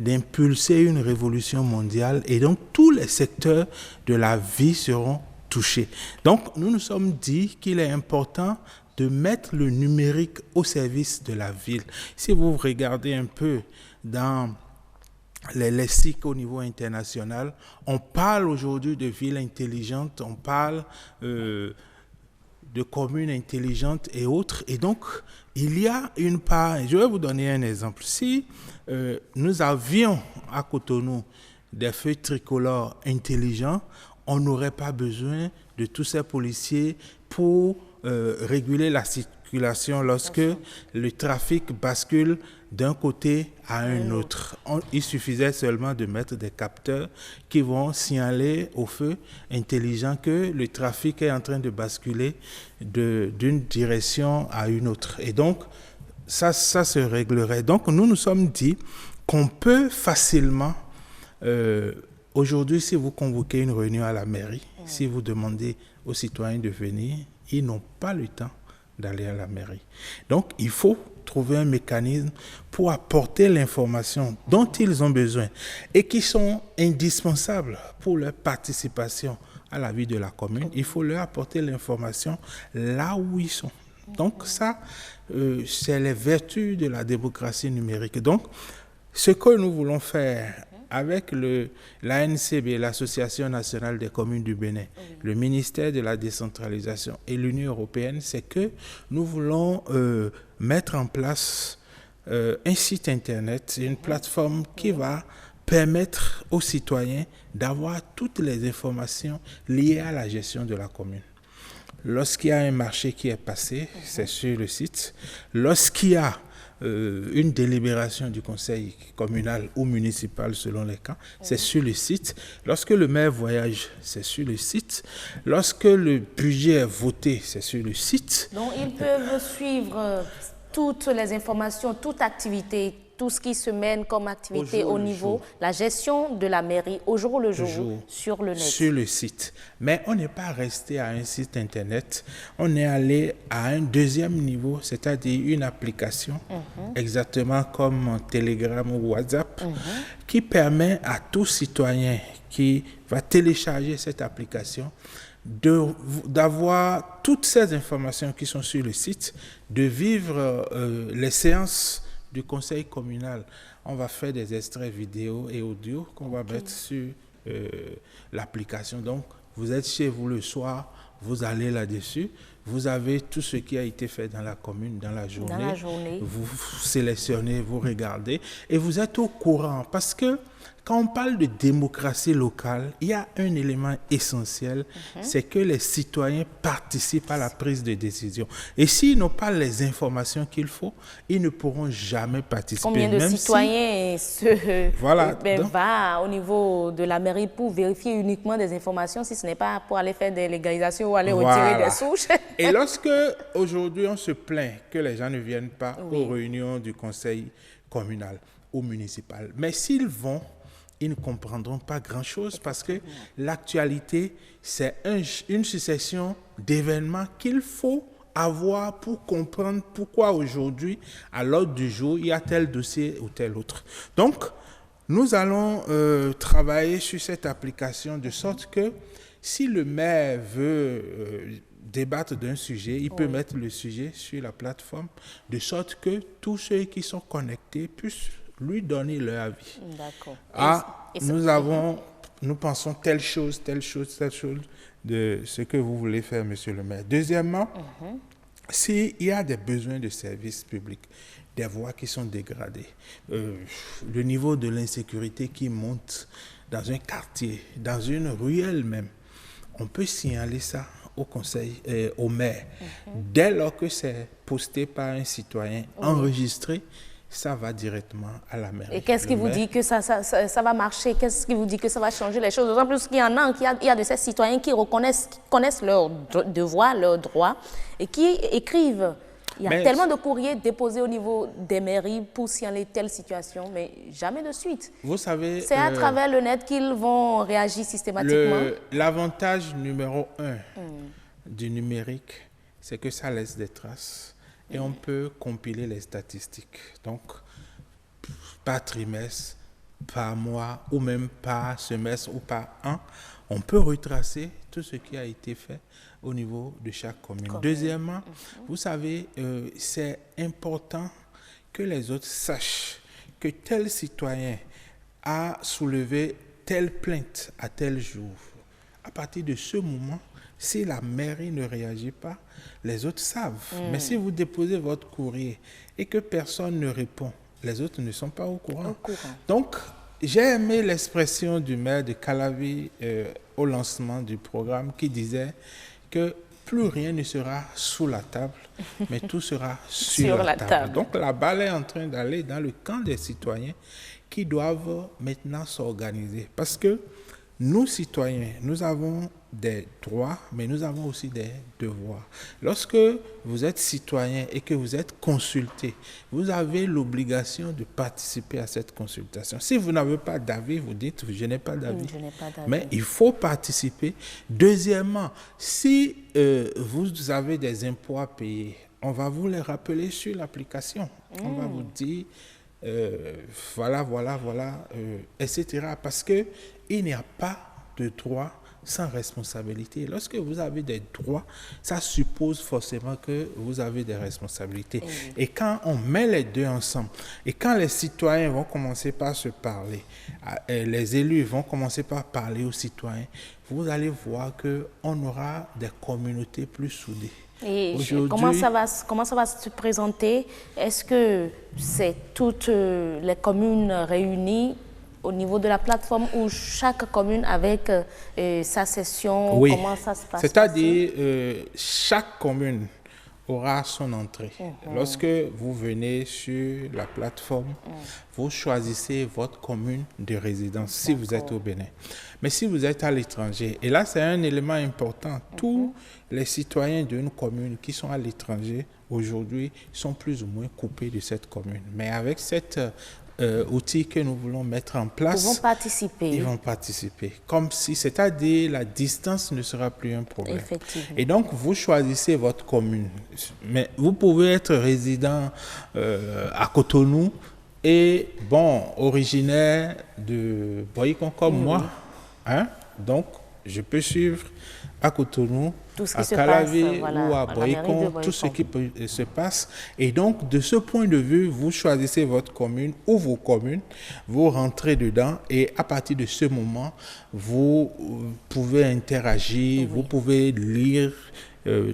d'impulser une révolution mondiale et donc tous les secteurs de la vie seront touchés. Donc, nous nous sommes dit qu'il est important de mettre le numérique au service de la ville. Si vous regardez un peu dans les lexiques au niveau international, on parle aujourd'hui de villes intelligentes, on parle de communes intelligentes et autres. Et donc, il y a une part, je vais vous donner un exemple. Si nous avions à Cotonou des feux tricolores intelligents, on n'aurait pas besoin de tous ces policiers pour réguler la circulation lorsque le trafic bascule d'un côté à un autre. Il suffisait seulement de mettre des capteurs qui vont signaler au feu intelligent que le trafic est en train de basculer d'une direction à une autre. Et donc, ça se réglerait. Donc, nous sommes dit qu'on peut facilement, aujourd'hui, si vous convoquez une réunion à la mairie, si vous demandez aux citoyens de venir, ils n'ont pas le temps d'aller à la mairie. Donc, il faut trouver un mécanisme pour apporter l'information dont ils ont besoin et qui sont indispensables pour leur participation à la vie de la commune. Il faut leur apporter l'information là où ils sont. Donc, ça, c'est les vertus de la démocratie numérique. Donc, ce que nous voulons faire avec l'ANCB, l'Association nationale des communes du Bénin, le ministère de la décentralisation et l'Union européenne, c'est que nous voulons mettre en place un site internet, une plateforme qui va permettre aux citoyens d'avoir toutes les informations liées à la gestion de la commune. Lorsqu'il y a un marché qui est passé, c'est sur le site. Lorsqu'il y a une délibération du conseil communal ou municipal selon les cas, c'est sur le site. Lorsque le maire voyage, c'est sur le site. Lorsque le budget est voté, c'est sur le site. Donc ils peuvent suivre toutes les informations, toute activité, tout ce qui se mène comme activité au niveau, la gestion de la mairie au jour le jour, sur le net. Sur le site. Mais on n'est pas resté à un site internet, on est allé à un deuxième niveau, c'est-à-dire une application, exactement comme Telegram ou WhatsApp, qui permet à tout citoyen qui va télécharger cette application d'avoir toutes ces informations qui sont sur le site, de vivre les séances du conseil communal. On va faire des extraits vidéo et audio qu'on va mettre sur l'application. Donc, vous êtes chez vous le soir, vous allez là-dessus, vous avez tout ce qui a été fait dans la commune, dans la journée. Vous sélectionnez, vous regardez et vous êtes au courant parce que quand on parle de démocratie locale, il y a un élément essentiel, c'est que les citoyens participent à la prise de décision. Et s'ils n'ont pas les informations qu'il faut, ils ne pourront jamais participer. Combien de citoyens va au niveau de la mairie pour vérifier uniquement des informations si ce n'est pas pour aller faire des légalisations ou aller retirer des souches? Et lorsque aujourd'hui on se plaint que les gens ne viennent pas aux réunions du conseil communal ou municipal, mais s'ils vont, ils ne comprendront pas grand-chose parce que l'actualité, c'est une succession d'événements qu'il faut avoir pour comprendre pourquoi aujourd'hui, à l'ordre du jour, il y a tel dossier ou tel autre. Donc, nous allons travailler sur cette application de sorte que si le maire veut débattre d'un sujet, il peut mettre le sujet sur la plateforme de sorte que tous ceux qui sont connectés puissent lui donner leur avis. D'accord. Nous pensons telle chose de ce que vous voulez faire, monsieur le maire. Deuxièmement, s'il y a des besoins de services publics, des voies qui sont dégradées, le niveau de l'insécurité qui monte dans un quartier, dans une ruelle même, on peut signaler ça au conseil, au maire. Dès lors que c'est posté par un citoyen enregistré, ça va directement à la mairie. Et qu'est-ce qui vous dit que ça va marcher? Qu'est-ce qui vous dit que ça va changer les choses? D'autant plus qu'il y en a, il y a de ces citoyens qui connaissent leurs devoirs, leurs droits et qui écrivent. Il y a tellement de courriers déposés au niveau des mairies pour signaler telle situation, mais jamais de suite. Vous savez... C'est à travers le net qu'ils vont réagir systématiquement. L'avantage numéro 1 du numérique, c'est que ça laisse des traces. Et on peut compiler les statistiques. Donc, par trimestre, par mois, ou même par semestre ou par an, on peut retracer tout ce qui a été fait au niveau de chaque commune. Deuxièmement, vous savez, c'est important que les autres sachent que tel citoyen a soulevé telle plainte à tel jour. À partir de ce moment, si la mairie ne réagit pas, les autres savent. Mais si vous déposez votre courrier et que personne ne répond, les autres ne sont pas au courant. Donc, j'ai aimé l'expression du maire de Calavi au lancement du programme qui disait que plus rien ne sera sous la table, mais tout sera sur la table. Donc la balle est en train d'aller dans le camp des citoyens qui doivent maintenant s'organiser. Parce que nous, citoyens, nous avons des droits, mais nous avons aussi des devoirs. Lorsque vous êtes citoyen et que vous êtes consulté, vous avez l'obligation de participer à cette consultation. Si vous n'avez pas d'avis, vous dites « je n'ai pas d'avis ». Mais il faut participer. Deuxièmement, si vous avez des impôts à payer, on va vous les rappeler sur l'application. On va vous dire voilà, etc. Parce qu'il n'y a pas de droit sans responsabilité. Lorsque vous avez des droits, ça suppose forcément que vous avez des responsabilités. Et quand on met les deux ensemble, et quand les citoyens vont commencer par se parler, les élus vont commencer par parler aux citoyens, vous allez voir qu'on aura des communautés plus soudées. Et comment ça va se présenter? Est-ce que c'est toutes les communes réunies au niveau de la plateforme ou chaque commune avec sa session? Oui. Comment ça se passe? C'est-à-dire chaque commune aura son entrée. Lorsque vous venez sur la plateforme, vous choisissez votre commune de résidence si vous êtes au Bénin. Mais si vous êtes à l'étranger, et là c'est un élément important, tous les citoyens d'une commune qui sont à l'étranger aujourd'hui sont plus ou moins coupés de cette commune. Mais avec cet outil que nous voulons mettre en place, ils vont participer. Ils vont participer. Comme si, c'est-à-dire la distance ne sera plus un problème. Effectivement. Et donc, vous choisissez votre commune. Mais vous pouvez être résident à Cotonou et, originaire de Boycon comme moi. Hein? Donc, je peux suivre à Cotonou, à Calavi ou à Boycon, tout ce qui se passe. Et donc, de ce point de vue, vous choisissez votre commune ou vos communes, vous rentrez dedans et à partir de ce moment, vous pouvez interagir, vous pouvez lire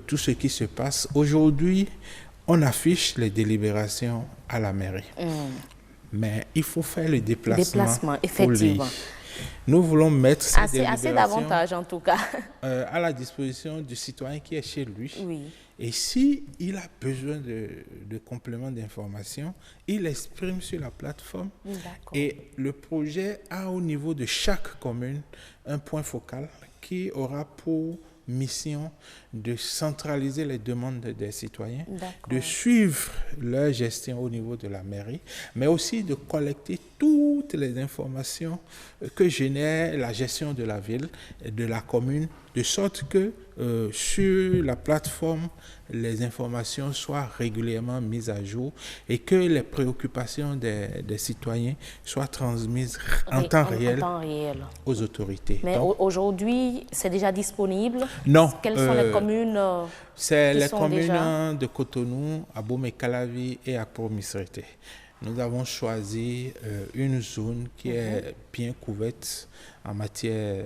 tout ce qui se passe. Aujourd'hui, on affiche les délibérations à la mairie. Mais il faut faire le déplacement effectivement. Nous voulons mettre ces délibérations assez d'avantages en tout cas à la disposition du citoyen qui est chez lui. Oui. Et s'il a besoin de compléments d'information, il exprime sur la plateforme. Et le projet a au niveau de chaque commune un point focal qui aura pour mission de centraliser les demandes des citoyens, de suivre leur gestion au niveau de la mairie, mais aussi de collecter toutes les informations que génère la gestion de la ville, de la commune, de sorte que sur la plateforme, les informations soient régulièrement mises à jour et que les préoccupations des citoyens soient transmises en temps réel aux autorités. Mais aujourd'hui, c'est déjà disponible? Non. Quelles sont les communes c'est les communes de Cotonou, Abomey-Calavi et Akpo-Misrété. Nous avons choisi une zone qui est bien couverte en matière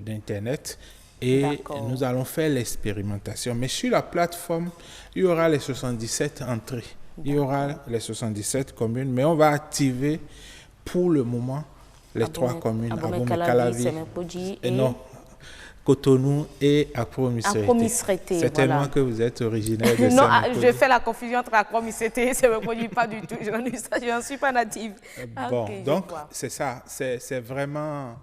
d'Internet. Et nous allons faire l'expérimentation. Mais sur la plateforme, il y aura les 77 entrées. Il y aura les 77 communes. Mais on va activer pour le moment les 3 communes. Abomey-Calavi, Cotonou et Akpo-Misrété. C'est tellement que vous êtes originaire de Non, je fais la confusion entre Akpo-Misrété et Semekoji, pas du tout. Je n'en suis pas native. Donc c'est ça. C'est vraiment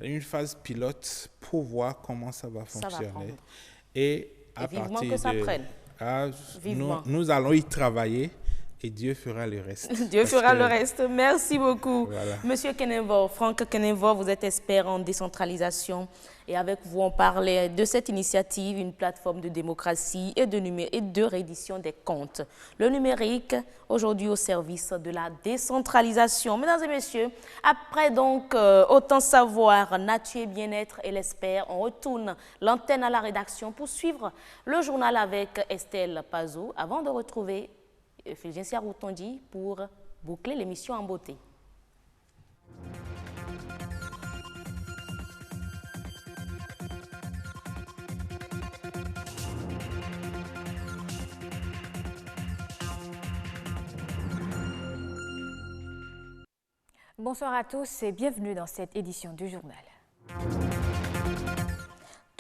une phase pilote pour voir comment ça va fonctionner. Et à partir que ça prenne. Nous allons y travailler et Dieu fera le reste. Dieu fera le reste. Merci beaucoup. Monsieur Kenenvo, Franck Kenenvo, vous êtes expert en décentralisation et avec vous, on parlait de cette initiative, une plateforme de démocratie et de réédition des comptes. Le numérique, aujourd'hui au service de la décentralisation. Mesdames et messieurs, après donc Autant savoir, nature et bien-être et l'expert, on retourne l'antenne à la rédaction pour suivre le journal avec Estelle Pazou avant de retrouver Fulgencia Routondi pour boucler l'émission en beauté. Bonsoir à tous et bienvenue dans cette édition du journal.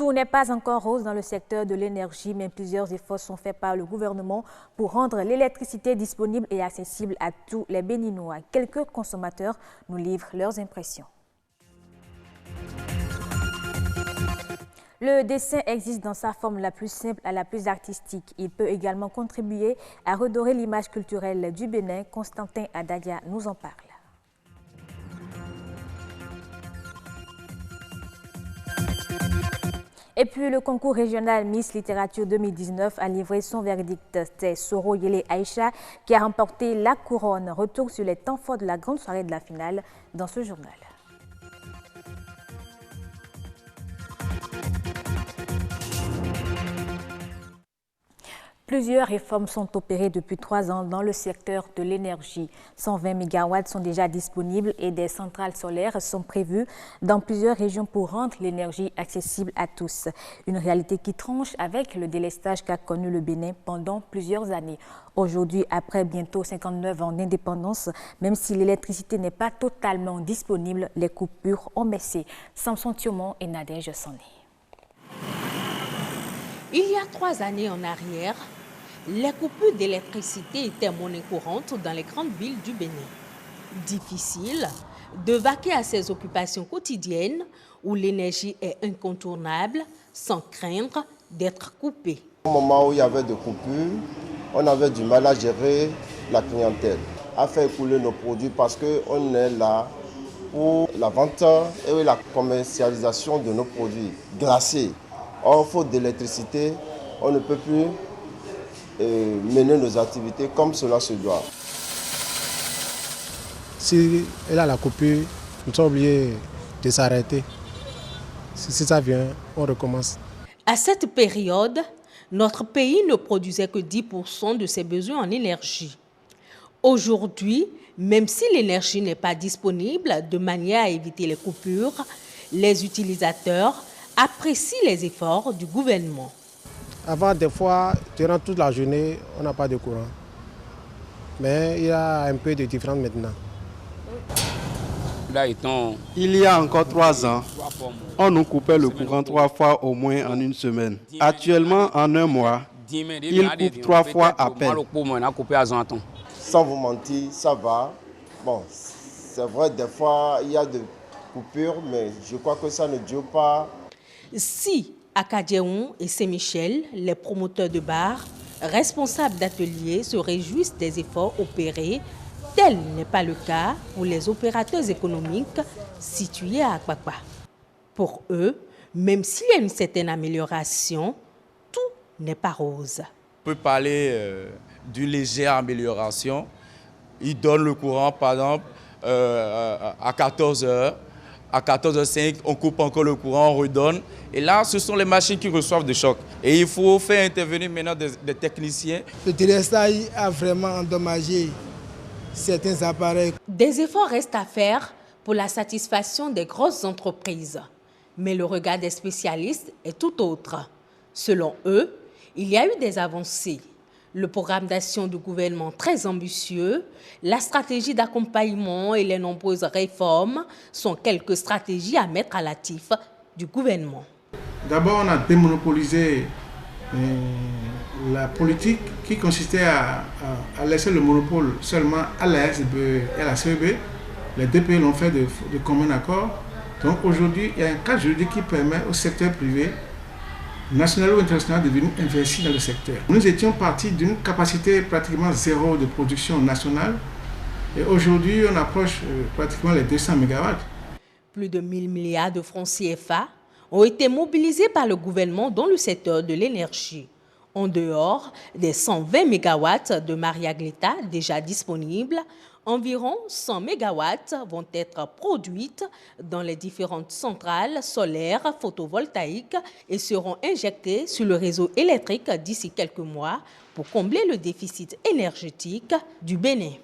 Tout n'est pas encore rose dans le secteur de l'énergie, mais plusieurs efforts sont faits par le gouvernement pour rendre l'électricité disponible et accessible à tous les Béninois. Quelques consommateurs nous livrent leurs impressions. Le dessin existe dans sa forme la plus simple à la plus artistique. Il peut également contribuer à redorer l'image culturelle du Bénin. Constantin Adadia nous en parle. Et puis le concours régional Miss Littérature 2019 a livré son verdict. C'est Soro Yele Aïcha qui a remporté la couronne. Retour sur les temps forts de la grande soirée de la finale dans ce journal. Plusieurs réformes sont opérées depuis 3 ans dans le secteur de l'énergie. 120 MW sont déjà disponibles et des centrales solaires sont prévues dans plusieurs régions pour rendre l'énergie accessible à tous. Une réalité qui tranche avec le délestage qu'a connu le Bénin pendant plusieurs années. Aujourd'hui, après bientôt 59 ans d'indépendance, même si l'électricité n'est pas totalement disponible, les coupures ont baissé. Samson Thiomon et Nadège Sané. Il y a 3 années en arrière, les coupures d'électricité étaient monnaie courante dans les grandes villes du Bénin. Difficile de vaquer à ses occupations quotidiennes où l'énergie est incontournable sans craindre d'être coupée. Au moment où il y avait des coupures, on avait du mal à gérer la clientèle, à faire couler nos produits parce qu'on est là pour la vente et la commercialisation de nos produits glacés. Or, faute d'électricité, on ne peut plus mener nos activités comme cela se doit. Si elle a la coupure, nous sommes obligés de s'arrêter. Si ça vient, on recommence. À cette période, notre pays ne produisait que 10% de ses besoins en énergie. Aujourd'hui, même si l'énergie n'est pas disponible de manière à éviter les coupures, les utilisateurs apprécient les efforts du gouvernement. Avant, des fois, durant toute la journée, on n'a pas de courant. Mais il y a un peu de différence maintenant. Il y a encore 3 ans, on nous coupait le courant 3 fois au moins en une semaine. Actuellement, en un mois, il coupe 3 fois à peine. Sans vous mentir, ça va. Bon, c'est vrai, des fois, il y a des coupures, mais je crois que ça ne dure pas. Si à Kadjeon et Saint-Michel, les promoteurs de bars, responsables d'ateliers se réjouissent des efforts opérés, tel n'est pas le cas pour les opérateurs économiques situés à Akpakpa. Pour eux, même s'il y a une certaine amélioration, tout n'est pas rose. On peut parler d'une légère amélioration. Ils donnent le courant, par exemple, à 14 h. À 14h05, on coupe encore le courant, on redonne. Et là, ce sont les machines qui reçoivent des chocs. Et il faut faire intervenir maintenant des techniciens. Le délestage a vraiment endommagé certains appareils. Des efforts restent à faire pour la satisfaction des grosses entreprises. Mais le regard des spécialistes est tout autre. Selon eux, il y a eu des avancées. Le programme d'action du gouvernement très ambitieux, la stratégie d'accompagnement et les nombreuses réformes sont quelques stratégies à mettre à l'actif du gouvernement. D'abord, on a démonopolisé la politique qui consistait à laisser le monopole seulement à la SBE et à la CEB. Les deux pays l'ont fait de commun accord. Donc aujourd'hui, il y a un cadre juridique qui permet au secteur privé national ou international de venir investir dans le secteur. Nous étions partis d'une capacité pratiquement zéro de production nationale et aujourd'hui on approche pratiquement les 200 MW. Plus de 1000 milliards de francs CFA ont été mobilisés par le gouvernement dans le secteur de l'énergie. En dehors des 120 MW de Maria Glita déjà disponibles, environ 100 MW vont être produites dans les différentes centrales solaires photovoltaïques et seront injectées sur le réseau électrique d'ici quelques mois pour combler le déficit énergétique du Bénin.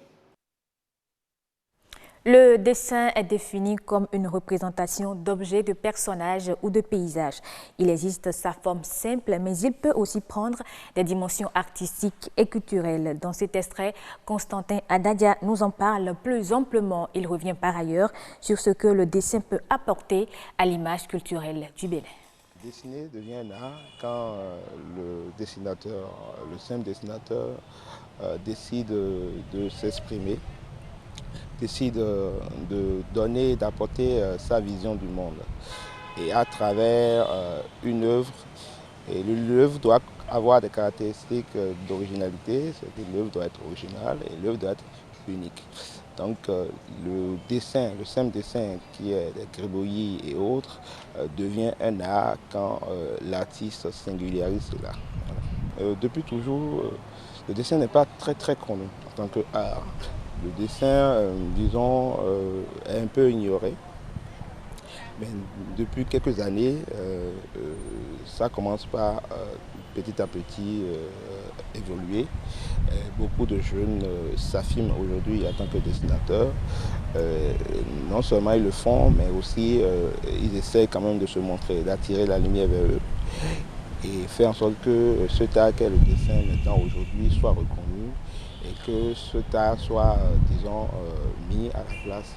Le dessin est défini comme une représentation d'objets, de personnages ou de paysages. Il existe sa forme simple, mais il peut aussi prendre des dimensions artistiques et culturelles. Dans cet extrait, Constantin Adadia nous en parle plus amplement. Il revient par ailleurs sur ce que le dessin peut apporter à l'image culturelle du Bénin. Dessiner devient un art quand le dessinateur, le simple dessinateur, décide de s'exprimer, décide de donner, d'apporter sa vision du monde. Et à travers une œuvre, et l'œuvre doit avoir des caractéristiques d'originalité, c'est que l'œuvre doit être originale et l'œuvre doit être unique. Donc le dessin, le simple dessin qui est des gribouillis et autres, devient un art quand l'artiste singularise cela. Voilà. Depuis toujours, le dessin n'est pas très connu en tant qu'art. Le dessin, disons, est un peu ignoré. Mais depuis quelques années, ça commence par petit à petit évoluer. Beaucoup de jeunes s'affirment aujourd'hui en tant que dessinateurs. Non seulement ils le font, mais aussi ils essaient quand même de se montrer, d'attirer la lumière vers eux et faire en sorte que cet art qu'est le dessin maintenant aujourd'hui soit reconnu et que cet art soit, disons, mis à la place.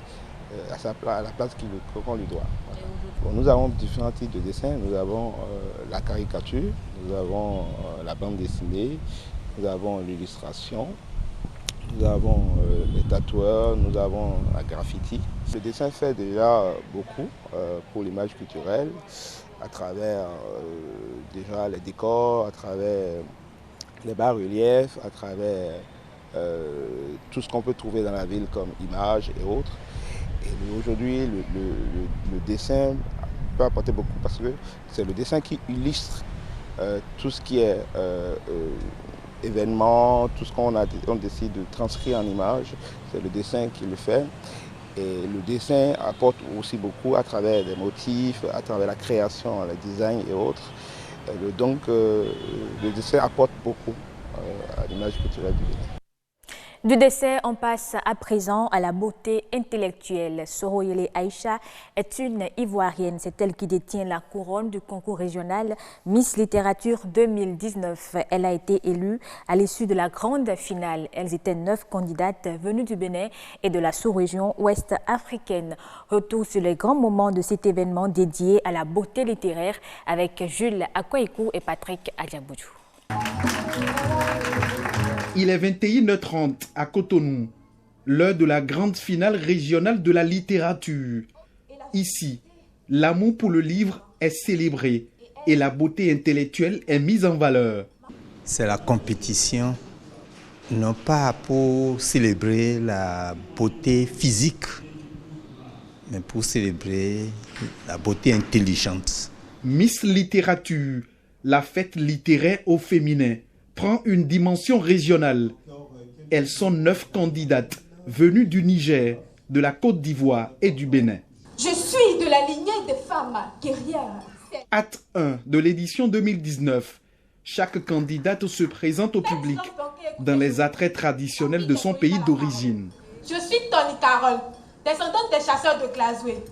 À la place qu'on lui doit. Voilà. Bon, nous avons différents types de dessins. Nous avons la caricature, nous avons la bande dessinée, nous avons l'illustration, nous avons les tatoueurs, nous avons la graffiti. Le dessin fait déjà beaucoup pour l'image culturelle, à travers déjà les décors, à travers les bas-reliefs, à travers tout ce qu'on peut trouver dans la ville comme images et autres. Et aujourd'hui, le dessin peut apporter beaucoup parce que c'est le dessin qui illustre tout ce qui est événement, tout ce qu'on décide de transcrire en images. C'est le dessin qui le fait. Et le dessin apporte aussi beaucoup à travers des motifs, à travers la création, le design et autres. Donc le dessin apporte beaucoup à l'image culturelle du Bénin. Du dessin, on passe à présent à la beauté intellectuelle. Soroyele Aïcha est une Ivoirienne. C'est elle qui détient la couronne du concours régional Miss Littérature 2019. Elle a été élue à l'issue de la grande finale. Elles étaient 9 candidates venues du Bénin et de la sous-région ouest africaine. Retour sur les grands moments de cet événement dédié à la beauté littéraire avec Jules Akwaïkou et Patrick Adjaboudjou. Il est 21h30 à Cotonou, l'heure de la grande finale régionale de la littérature. Ici, l'amour pour le livre est célébré et la beauté intellectuelle est mise en valeur. C'est la compétition, non pas pour célébrer la beauté physique, mais pour célébrer la beauté intelligente. Miss Littérature, la fête littéraire au féminin, prend une dimension régionale. Elles sont 9 candidates venues du Niger, de la Côte d'Ivoire et du Bénin. Je suis de la lignée des femmes guerrières. Acte 1 de l'édition 2019. Chaque candidate se présente au public dans les attraits traditionnels de son pays d'origine. Je suis Tony Carole, descendante des chasseurs de Glasgow.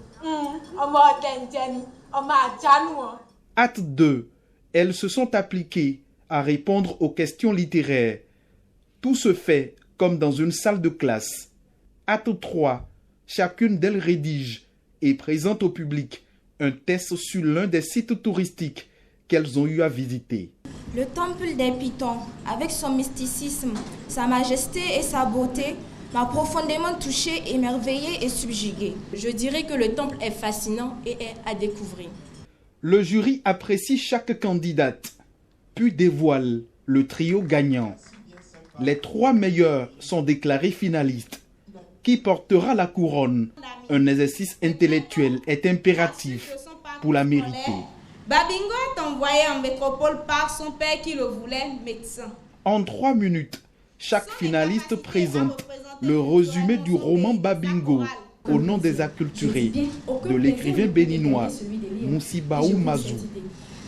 Acte 2. Elles se sont appliquées à répondre aux questions littéraires. Tout se fait comme dans une salle de classe. Acte 3. Chacune d'elles rédige et présente au public un test sur l'un des sites touristiques qu'elles ont eu à visiter. Le temple des Pythons, avec son mysticisme, sa majesté et sa beauté, m'a profondément touchée, émerveillée et subjuguée. Je dirais que le temple est fascinant et est à découvrir. Le jury apprécie chaque candidate, puis dévoile le trio gagnant. Les 3 meilleurs sont déclarés finalistes. Qui portera la couronne? Un exercice intellectuel est impératif pour la mériter. Babingo est envoyé en métropole par son père qui le voulait médecin. En 3 minutes, chaque finaliste présente le résumé du roman Babingo au nom des acculturés de l'écrivain béninois Moussibaou Mazou.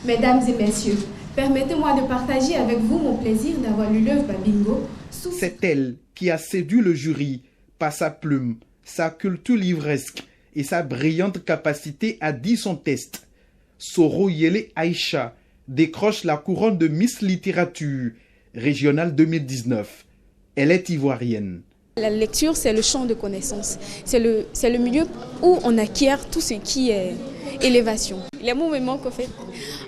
Mesdames et messieurs, permettez-moi de partager avec vous mon plaisir d'avoir lu l'œuvre Babingo. C'est elle qui a séduit le jury par sa plume, sa culture livresque et sa brillante capacité à dire son test. Soroyele Aïcha décroche la couronne de Miss Littérature régionale 2019. Elle est ivoirienne. La lecture, c'est le champ de connaissances. C'est le milieu où on acquiert tout ce qui est élévation. Les mots me manquent en fait.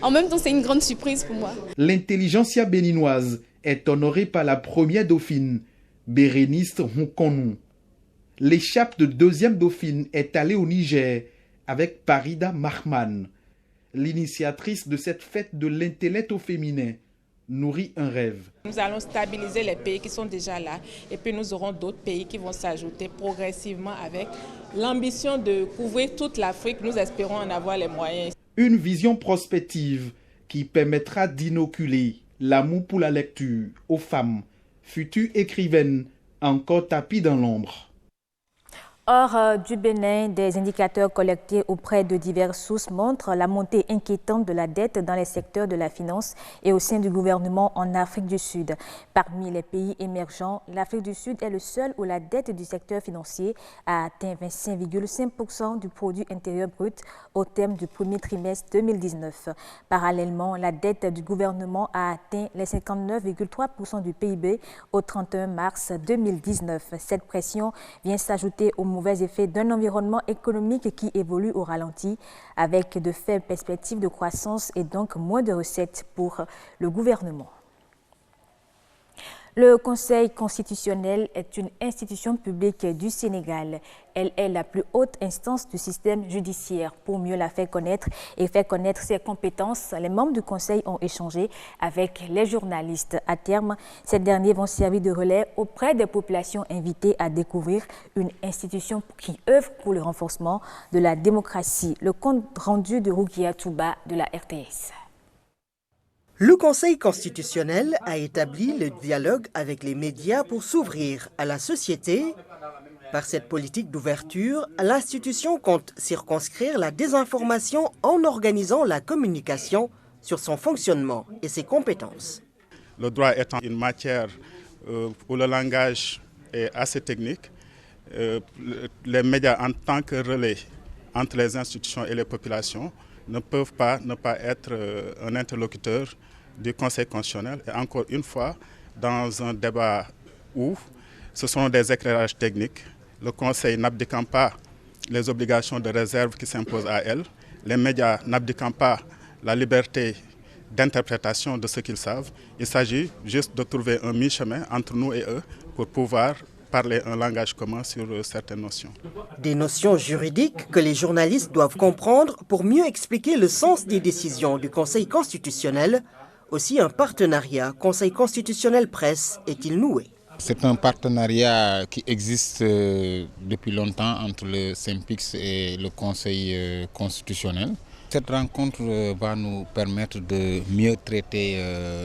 En même temps, c'est une grande surprise pour moi. L'intelligentsia béninoise est honorée par la première dauphine, Bérénice Nkonou. L'échappe de deuxième dauphine est allée au Niger avec Parida Mahman. L'initiatrice de cette fête de l'intellect au féminin nourrit un rêve. Nous allons stabiliser les pays qui sont déjà là et puis nous aurons d'autres pays qui vont s'ajouter progressivement avec l'ambition de couvrir toute l'Afrique. Nous espérons en avoir les moyens. Une vision prospective qui permettra d'inoculer l'amour pour la lecture aux femmes, futures écrivaines encore tapies dans l'ombre. Hors du Bénin, des indicateurs collectés auprès de diverses sources montrent la montée inquiétante de la dette dans les secteurs de la finance et au sein du gouvernement en Afrique du Sud. Parmi les pays émergents, l'Afrique du Sud est le seul où la dette du secteur financier a atteint 25,5% du produit intérieur brut au terme du premier trimestre 2019. Parallèlement, la dette du gouvernement a atteint les 59,3% du PIB au 31 mars 2019. Cette pression vient s'ajouter aux mauvais effets d'un environnement économique qui évolue au ralenti avec de faibles perspectives de croissance et donc moins de recettes pour le gouvernement. Le Conseil constitutionnel est une institution publique du Sénégal. Elle est la plus haute instance du système judiciaire. Pour mieux la faire connaître et faire connaître ses compétences, les membres du Conseil ont échangé avec les journalistes. À terme, ces derniers vont servir de relais auprès des populations invitées à découvrir une institution qui œuvre pour le renforcement de la démocratie. Le compte rendu de Roukia Touba de la RTS. Le Conseil constitutionnel a établi le dialogue avec les médias pour s'ouvrir à la société. Par cette politique d'ouverture, l'institution compte circonscrire la désinformation en organisant la communication sur son fonctionnement et ses compétences. Le droit étant une matière où le langage est assez technique, les médias en tant que relais entre les institutions et les populations ne peuvent pas ne pas être un interlocuteur du Conseil constitutionnel. Et encore une fois, dans un débat où ce sont des éclairages techniques, le Conseil n'abdiquant pas les obligations de réserve qui s'imposent à elle, les médias n'abdiquant pas la liberté d'interprétation de ce qu'ils savent, il s'agit juste de trouver un mi-chemin entre nous et eux pour pouvoir parler un langage commun sur certaines notions. Des notions juridiques que les journalistes doivent comprendre pour mieux expliquer le sens des décisions du Conseil constitutionnel. Aussi, un partenariat Conseil constitutionnel presse est-il noué. C'est un partenariat qui existe depuis longtemps entre le SYNPICS et le Conseil constitutionnel. Cette rencontre va nous permettre de mieux traiter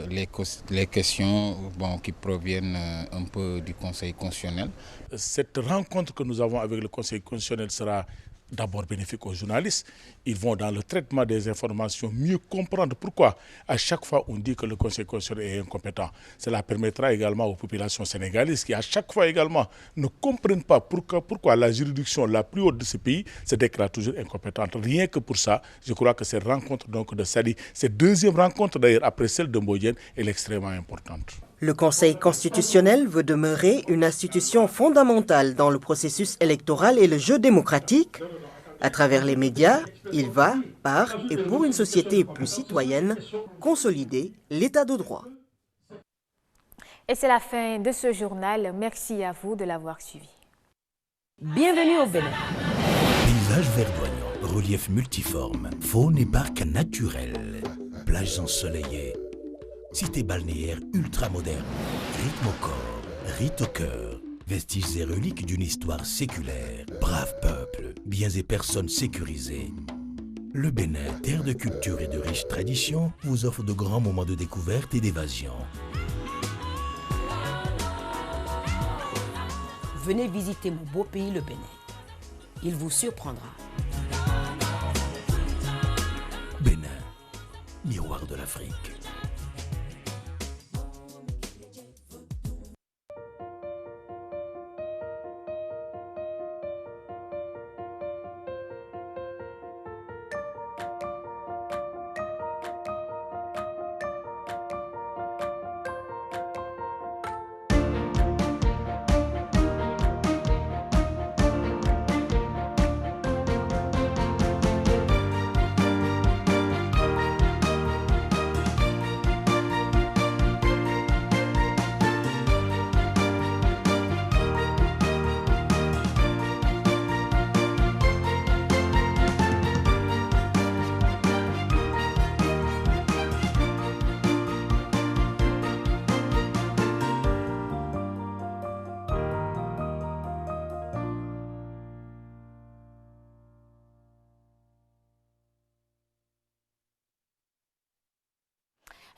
les questions qui proviennent un peu du Conseil constitutionnel. Cette rencontre que nous avons avec le Conseil constitutionnel sera d'abord bénéfique aux journalistes. Ils vont dans le traitement des informations mieux comprendre pourquoi à chaque fois on dit que le Conseil constitutionnel est incompétent. Cela permettra également aux populations sénégalaises qui à chaque fois également ne comprennent pas pourquoi la juridiction la plus haute de ce pays se déclare toujours incompétente. Rien que pour ça, je crois que cette rencontre donc de Sali, cette deuxième rencontre d'ailleurs après celle de Mbodiène, est extrêmement importante. Le Conseil constitutionnel veut demeurer une institution fondamentale dans le processus électoral et le jeu démocratique. À travers les médias, il va, par et pour une société plus citoyenne, consolider l'état de droit. Et c'est la fin de ce journal. Merci à vous de l'avoir suivi. Bienvenue au Bénin. Paysage verdoyant, relief multiforme, faune et parcs naturels, plages ensoleillées, cité balnéaire ultra moderne, rythme au corps, rite au cœur, vestiges et reliques d'une histoire séculaire, brave peuple, biens et personnes sécurisées. Le Bénin, terre de culture et de riches traditions, vous offre de grands moments de découverte et d'évasion. Venez visiter mon beau pays, le Bénin. Il vous surprendra. Bénin, miroir de l'Afrique.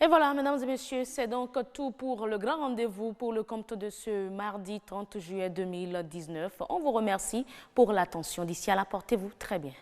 Et voilà, mesdames et messieurs, c'est donc tout pour le grand rendez-vous pour le compte de ce mardi 30 juillet 2019. On vous remercie pour l'attention. D'ici là, portez-vous très bien.